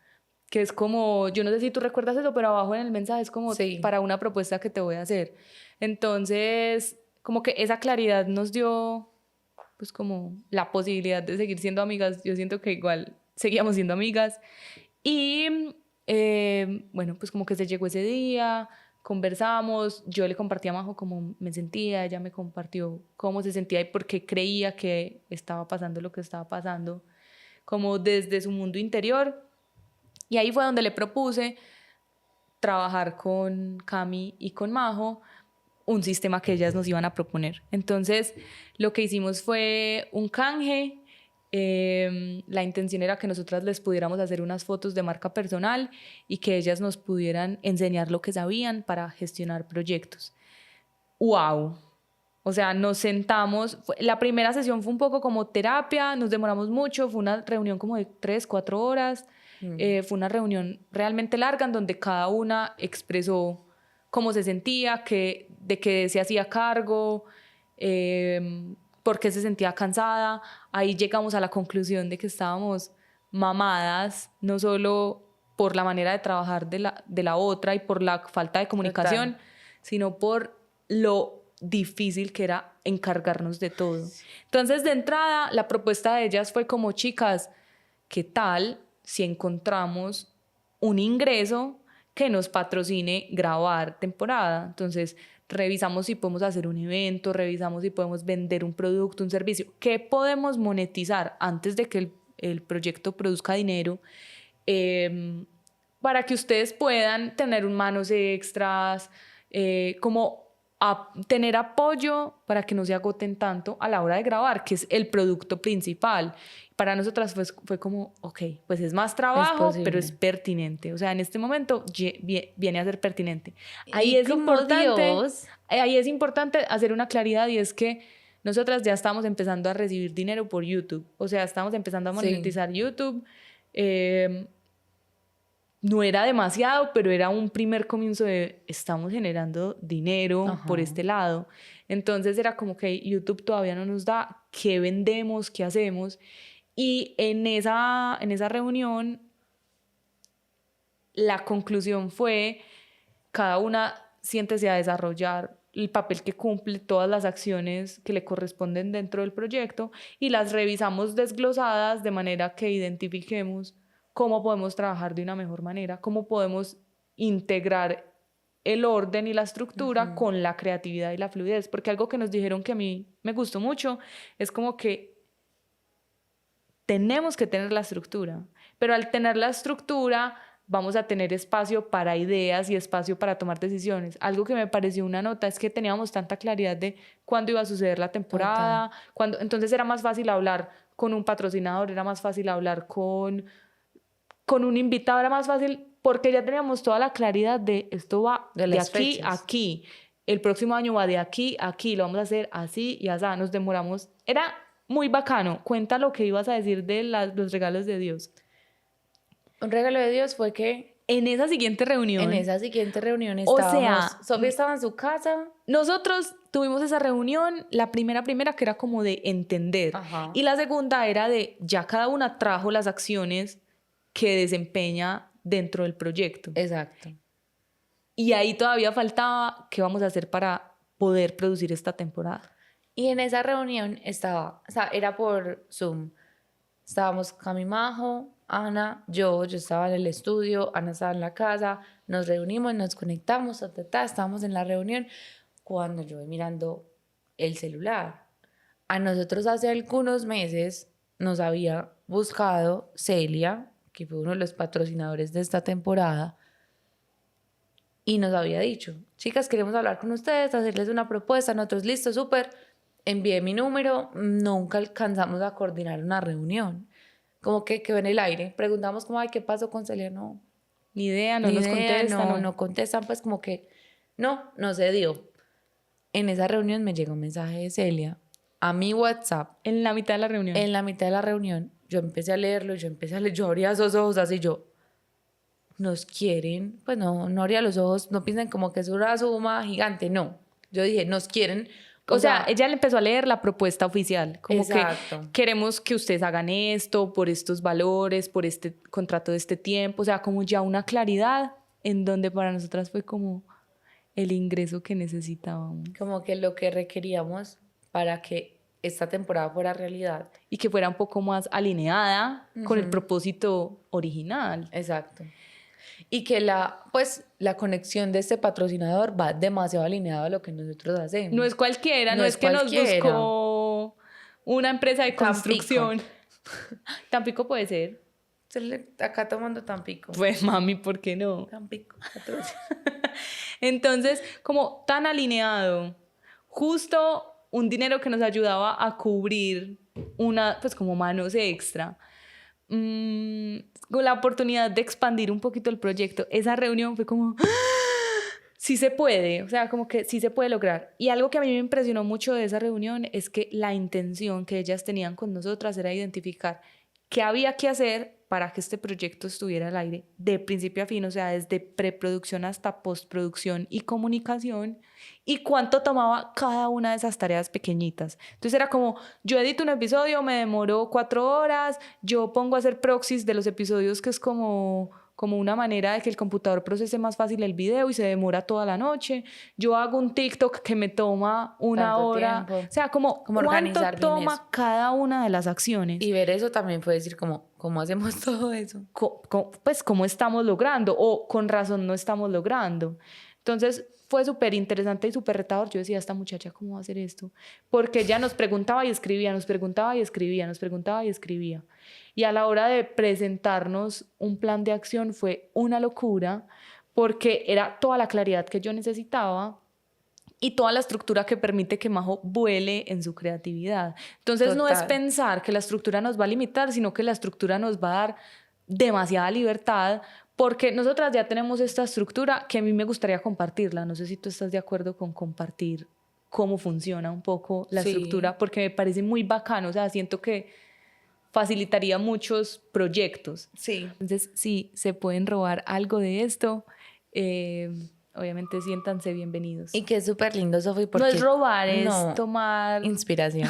Que es como, yo no sé si tú recuerdas eso, pero abajo en el mensaje es como Sí, para una propuesta que te voy a hacer. Entonces, como que esa claridad nos dio pues como la posibilidad de seguir siendo amigas. Yo siento que igual seguíamos siendo amigas. Y bueno, pues como que se llegó ese día, conversamos, yo le compartí a Majo cómo me sentía, ella me compartió cómo se sentía y por qué creía que estaba pasando lo que estaba pasando, como desde su mundo interior. Y ahí fue donde le propuse trabajar con Cami y con Majo un sistema que ellas nos iban a proponer. Entonces, lo que hicimos fue un canje. La intención era que nosotras les pudiéramos hacer unas fotos de marca personal y que ellas nos pudieran enseñar lo que sabían para gestionar proyectos. ¡Wow! O sea, nos sentamos, la primera sesión fue un poco como terapia, nos demoramos mucho, fue una reunión como de 3, 4 horas, fue una reunión realmente larga en donde cada una expresó cómo se sentía, de qué se hacía cargo, por qué se sentía cansada. Ahí llegamos a la conclusión de que estábamos mamadas, no solo por la manera de trabajar de la otra y por la falta de comunicación, Total. sino por lo difícil que era encargarnos de todo. Entonces, de entrada, la propuesta de ellas fue como, chicas, ¿qué tal si encontramos un ingreso que nos patrocine grabar temporada? Entonces, revisamos si podemos hacer un evento, revisamos si podemos vender un producto, un servicio. ¿Qué podemos monetizar antes de que el proyecto produzca dinero? Para que ustedes puedan tener manos extras, como tener apoyo para que no se agoten tanto a la hora de grabar, que es el producto principal. Para nosotras fue como, ok, pues es más Es trabajo, pero es posible. pertinente. O sea, en este momento viene a ser pertinente. Y como Dios, Ahí es importante hacer una claridad y es que nosotras ya estamos empezando a recibir dinero por YouTube. O sea, estamos empezando a sí, monetizar YouTube. No era demasiado, pero era un primer comienzo de estamos generando dinero por ajá. este lado. Entonces era como que YouTube todavía no nos da qué vendemos, qué hacemos. Y en esa reunión la conclusión fue cada una siéntese a desarrollar el papel que cumple, todas las acciones que le corresponden dentro del proyecto y las revisamos desglosadas de manera que identifiquemos cómo podemos trabajar de una mejor manera, cómo podemos integrar el orden y la estructura Ujú. con la creatividad y la fluidez, porque algo que nos dijeron que a mí me gustó mucho es como que tenemos que tener la estructura, pero al tener la estructura vamos a tener espacio para ideas y espacio para tomar decisiones. Algo que me pareció una nota es que teníamos tanta claridad de cuándo iba a suceder la Total. temporada, entonces era más fácil hablar con un patrocinador, era más fácil hablar con un invitado, era más fácil porque ya teníamos toda la claridad de esto va De de las aquí a fechas. aquí, el próximo año va de aquí a aquí, lo vamos a hacer así y así, nos demoramos, era muy bacano. Cuenta lo que ibas a decir de los regalos de Dios. Un regalo de Dios fue que En esa siguiente en reunión, esa siguiente reunión o estábamos, sea, Sofía estaba en su casa, nosotros tuvimos esa reunión, la primera que era como de entender ajá, y la segunda era de ya cada una trajo las acciones que desempeña dentro del proyecto. exacto. Y ahí todavía faltaba qué vamos a hacer para poder producir esta temporada. Y en esa reunión estaba, o sea, era por Zoom. Estábamos Cami Majo, Ana, yo estaba en el estudio, Ana estaba en la casa, nos reunimos, nos conectamos, estábamos en la reunión cuando yo voy mirando el celular. A nosotros hace algunos meses nos había buscado Celia, que fue uno de los patrocinadores de esta temporada, y nos había dicho, chicas, queremos hablar con ustedes, hacerles una propuesta, nosotros listo, súper, envié mi número, nunca alcanzamos a coordinar una reunión, como que quedó en el aire, preguntamos como, ay, ¿qué pasó con Celia? No, Ni idea, no ni nos idea, contesta, no, no. no contestan, pues como que no se dio. En esa reunión me llegó un mensaje de Celia a mi WhatsApp, En la mitad de la reunión. en la mitad de la reunión, yo empecé a leerlo, yo abría esos ojos así, yo, nos quieren, pues no abría los ojos, no piensen como que es una suma gigante, no. Yo dije, nos quieren, O o sea, sea, ella le empezó a leer la propuesta oficial, como que exacto, queremos que ustedes hagan esto por estos valores, por este contrato de este tiempo, o sea, como ya una claridad en donde para nosotras fue como el ingreso que necesitábamos como que lo que requeríamos para que esta temporada fuera realidad. y que fuera un poco más alineada con el Ujú, propósito original. exacto. Y que la conexión de este patrocinador va demasiado alineada a lo que nosotros hacemos. No es cualquiera, No no es es que nos cualquiera. buscó una empresa de Tampico. construcción. Tampico puede ser. Acá tomando Tampico. Pues mami, ¿por qué no? Tampico. Entonces, como tan alineado, justo un dinero que nos ayudaba a cubrir una, pues como manos extra, con la oportunidad de expandir un poquito el proyecto. Esa reunión fue como, sí se puede, o sea, como que sí se puede lograr. Y algo que a mí me impresionó mucho de esa reunión es que la intención que ellas tenían con nosotras era identificar qué había que hacer para que este proyecto estuviera al aire de principio a fin, o sea, desde preproducción hasta postproducción y comunicación, y cuánto tomaba cada una de esas tareas pequeñitas. Entonces era como, yo edito un episodio, me demoró 4 horas, yo pongo a hacer proxies de los episodios, que es como una manera de que el computador procese más fácil el video y se demora toda la noche. Yo hago un TikTok que me toma 1 hora. Tiempo. O sea, como cuánto organizar bien toma eso. cada una de las acciones. Y ver eso también fue decir como, ¿cómo hacemos todo eso? Pues cómo estamos logrando o con razón no estamos logrando. Entonces fue súper interesante y súper retador. Yo decía, esta muchacha, ¿cómo va a hacer esto? Porque ella nos preguntaba y escribía, nos preguntaba y escribía, nos preguntaba y escribía. Y a la hora de presentarnos un plan de acción fue una locura, porque era toda la claridad que yo necesitaba y toda la estructura que permite que Majo vuele en su creatividad. Entonces no es pensar que la estructura nos va a limitar, sino que la estructura nos va a dar demasiada libertad, porque nosotras ya tenemos esta estructura que a mí me gustaría compartirla. No sé si tú estás de acuerdo con compartir cómo funciona un poco la estructura, porque me parece muy bacano, o sea, siento que facilitaría muchos proyectos. Sí. Entonces, si se pueden robar algo de esto, obviamente siéntanse bienvenidos. Y que es súper lindo, Sofi, porque... No es robar, es tomar... inspiración.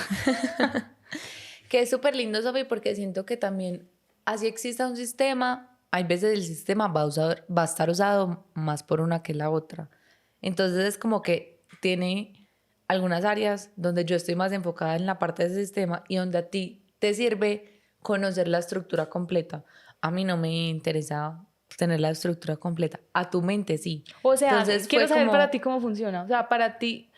Que es súper lindo, Sofi, porque siento que también, así exista un sistema, hay veces el sistema va a estar usado más por una que la otra. Entonces es como que tiene algunas áreas donde yo estoy más enfocada en la parte de ese sistema y donde a ti te sirve conocer la estructura completa. A mí no me interesa tener la estructura completa. A tu mente sí. O sea, entonces, quiero saber para ti cómo funciona. O sea, para ti,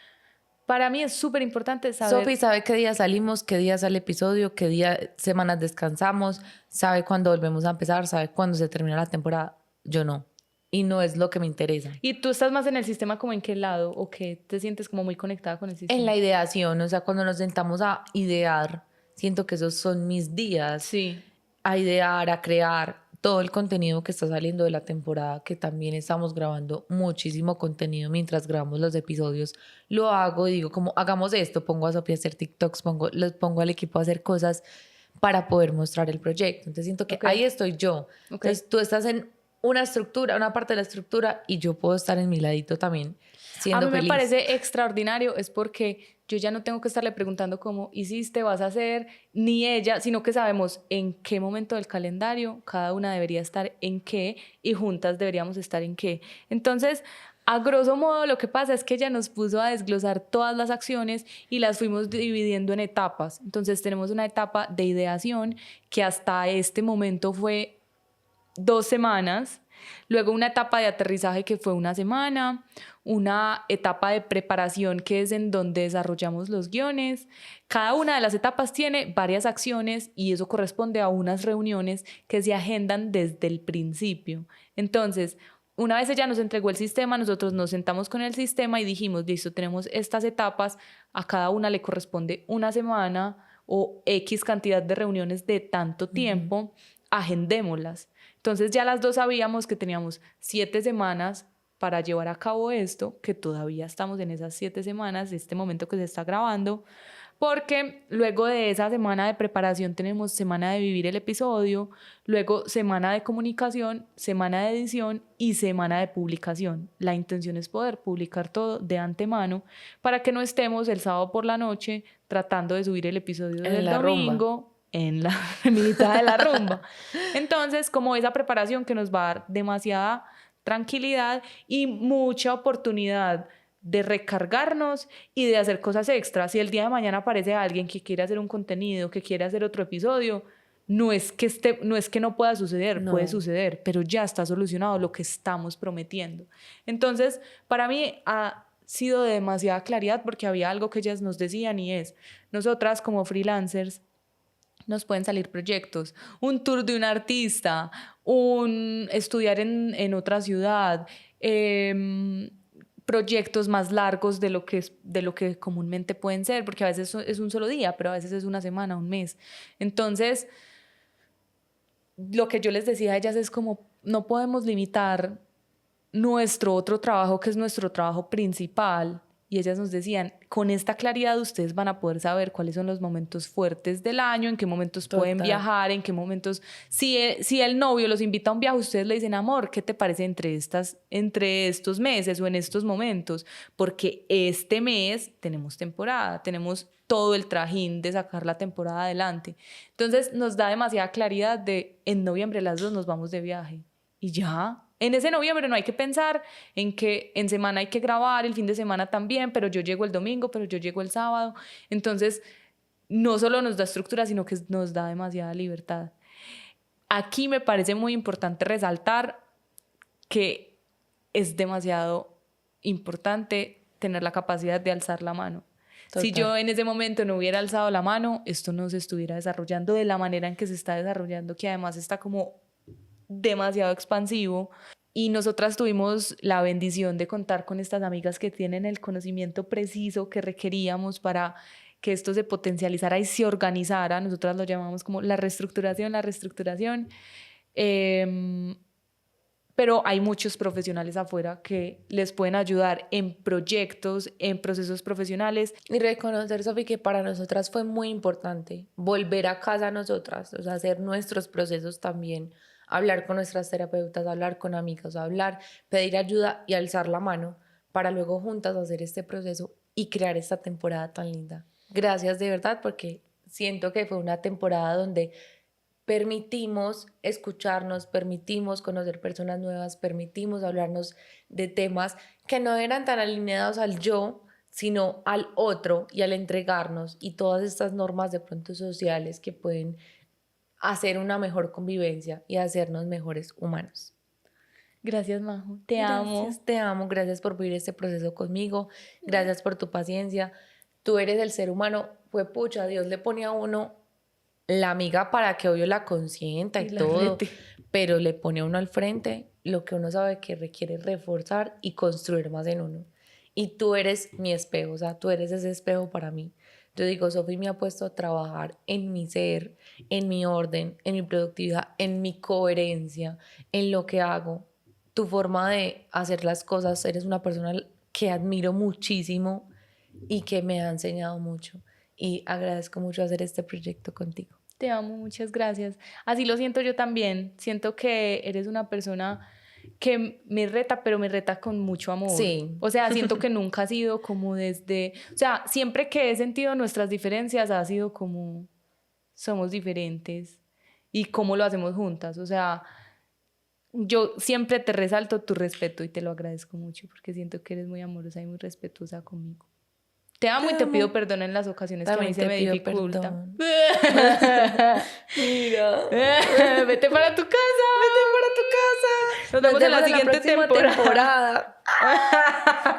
para mí es súper importante saber... Sofi sabe qué día salimos, qué día sale el episodio, qué día, semanas descansamos, sabe cuándo volvemos a empezar, sabe cuándo se termina la temporada. Yo no. Y no es lo que me interesa. ¿Y tú estás más en el sistema como en qué lado? ¿O que te sientes como muy conectada con el sistema? En la ideación, o sea, cuando nos sentamos a idear, siento que esos son mis días. Sí. A idear, a crear todo el contenido que está saliendo de la temporada, que también estamos grabando muchísimo contenido mientras grabamos los episodios. Lo hago y digo como, hagamos esto, pongo a Sofía a hacer TikToks, pongo al equipo a hacer cosas para poder mostrar el proyecto. Entonces siento que ahí estoy yo. Entonces tú estás en una estructura, una parte de la estructura, y yo puedo estar en mi ladito también, siendo feliz. A mí me feliz. parece extraordinario, es porque yo ya no tengo que estarle preguntando cómo hiciste, vas a hacer, ni ella, sino que sabemos en qué momento del calendario cada una debería estar en qué y juntas deberíamos estar en qué. Entonces, a grosso modo, lo que pasa es que ella nos puso a desglosar todas las acciones y las fuimos dividiendo en etapas. Entonces, tenemos una etapa de ideación que hasta este momento fue 2 semanas, luego una etapa de aterrizaje que fue 1 semana, una etapa de preparación que es en donde desarrollamos los guiones. Cada una de las etapas tiene varias acciones y eso corresponde a unas reuniones que se agendan desde el principio. Entonces, una vez ella nos entregó el sistema, nosotros nos sentamos con el sistema y dijimos, listo, tenemos estas etapas, a cada una le corresponde 1 semana o X cantidad de reuniones de tanto tiempo, agendémoslas. Entonces ya las dos sabíamos que teníamos 7 semanas para llevar a cabo esto, que todavía estamos en esas 7 semanas de este momento que se está grabando, porque luego de esa semana de preparación tenemos semana de vivir el episodio, luego semana de comunicación, semana de edición y semana de publicación. La intención es poder publicar todo de antemano para que no estemos el sábado por la noche tratando de subir el episodio del domingo en la mitad de la rumba. Entonces, como esa preparación que nos va a dar demasiada tranquilidad y mucha oportunidad de recargarnos y de hacer cosas extras. Si el día de mañana aparece alguien que quiere hacer un contenido, que quiere hacer otro episodio, no es que no pueda suceder, puede No, suceder, pero ya está solucionado lo que estamos prometiendo. Entonces, para mí ha sido de demasiada claridad porque había algo que ellas nos decían y es, nosotras como freelancers nos pueden salir proyectos, un tour de un artista, un estudiar en otra ciudad, proyectos más largos de lo que comúnmente pueden ser, porque a veces es un solo día, pero a veces es una semana, un mes. Entonces, lo que yo les decía a ellas es como, no podemos limitar nuestro otro trabajo, que es nuestro trabajo principal. Y ellas nos decían, con esta claridad ustedes van a poder saber cuáles son los momentos fuertes del año, en qué momentos pueden total. viajar, en qué momentos, si el novio los invita a un viaje, ustedes le dicen, amor, ¿qué te parece entre estos meses o en estos momentos? Porque este mes tenemos temporada, tenemos todo el trajín de sacar la temporada adelante. Entonces nos da demasiada claridad de, en noviembre las dos nos vamos de viaje. Y ya, en ese noviembre no hay que pensar en que en semana hay que grabar, el fin de semana también, pero yo llego el domingo, pero yo llego el sábado. Entonces, no solo nos da estructura, sino que nos da demasiada libertad. Aquí me parece muy importante resaltar que es demasiado importante tener la capacidad de alzar la mano. Si Total. yo en ese momento no hubiera alzado la mano, esto no se estuviera desarrollando de la manera en que se está desarrollando, que además está como demasiado expansivo. Y nosotras tuvimos la bendición de contar con estas amigas que tienen el conocimiento preciso que requeríamos para que esto se potencializara y se organizara. Nosotras lo llamamos como la reestructuración, la reestructuración. Pero hay muchos profesionales afuera que les pueden ayudar en proyectos, en procesos profesionales. Y reconocer, Sofi, que para nosotras fue muy importante volver a casa nosotras, o sea, hacer nuestros procesos también, hablar con nuestras terapeutas, hablar con amigas, hablar, pedir ayuda y alzar la mano para luego juntas hacer este proceso y crear esta temporada tan linda. Gracias de verdad, porque siento que fue una temporada donde permitimos escucharnos, permitimos conocer personas nuevas, permitimos hablarnos de temas que no eran tan alineados al yo, sino al otro y al entregarnos y todas estas normas de pronto sociales que pueden hacer una mejor convivencia y hacernos mejores humanos. Gracias, Majo. Te amo. Gracias, te amo, gracias por vivir este proceso conmigo, gracias por tu paciencia. Tú eres el ser humano, fue pucha, Dios le pone a uno la amiga para que obvio la consienta y Y la todo, rete. pero le pone a uno al frente lo que uno sabe que requiere reforzar y construir más en uno. Y tú eres mi espejo, o sea, tú eres ese espejo para mí. Yo digo, Sofi me ha puesto a trabajar en mi ser, en mi orden, en mi productividad, en mi coherencia, en lo que hago. Tu forma de hacer las cosas, eres una persona que admiro muchísimo y que me ha enseñado mucho. Y agradezco mucho hacer este proyecto contigo. Te amo, muchas gracias. Así lo siento yo también. Siento que eres una persona que me reta, pero me reta con mucho amor. Sí, O sea, siento que nunca ha sido como desde, o sea, siempre que he sentido nuestras diferencias ha sido como somos diferentes y cómo lo hacemos juntas. O sea, yo siempre te resalto tu respeto y te lo agradezco mucho porque siento que eres muy amorosa y muy respetuosa conmigo. Te te amo y te pido amo. perdón en las ocasiones que a mí También se te me pido dificulta. perdón. Mira. Vete para tu casa. Vete para tu casa. Nos vemos en la siguiente próxima temporada.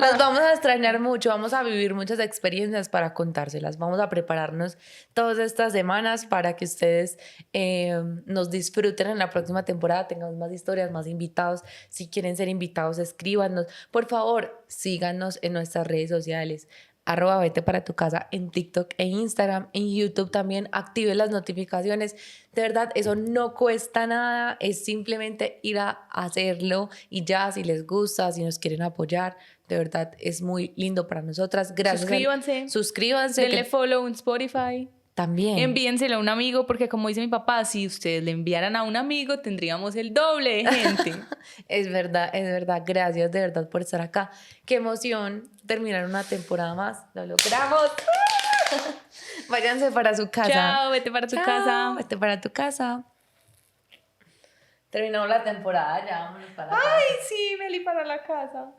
Las vamos a extrañar mucho. Vamos a vivir muchas experiencias para contárselas. Vamos a prepararnos todas estas semanas para que ustedes nos disfruten en la próxima temporada. Tengamos más historias, más invitados. Si quieren ser invitados, escríbanos. Por favor, síganos en nuestras redes sociales. @vete para tu casa en TikTok e Instagram, en YouTube también, active las notificaciones. De verdad, eso no cuesta nada, es simplemente ir a hacerlo y ya, si les gusta, si nos quieren apoyar, de verdad es muy lindo para nosotras. Gracias. Suscríbanse. Suscríbanse. Denle follow en Spotify. También. Envíenselo a un amigo porque como dice mi papá, si ustedes le enviaran a un amigo tendríamos el doble de gente. Es verdad, es verdad. Gracias de verdad por estar acá. Qué emoción terminar una temporada más. Lo logramos. Váyanse para su casa. Chao, vete para tu casa. Vete para tu casa. Terminamos la temporada, ya vámonos para la casa. Ay, sí, Meli, para la casa.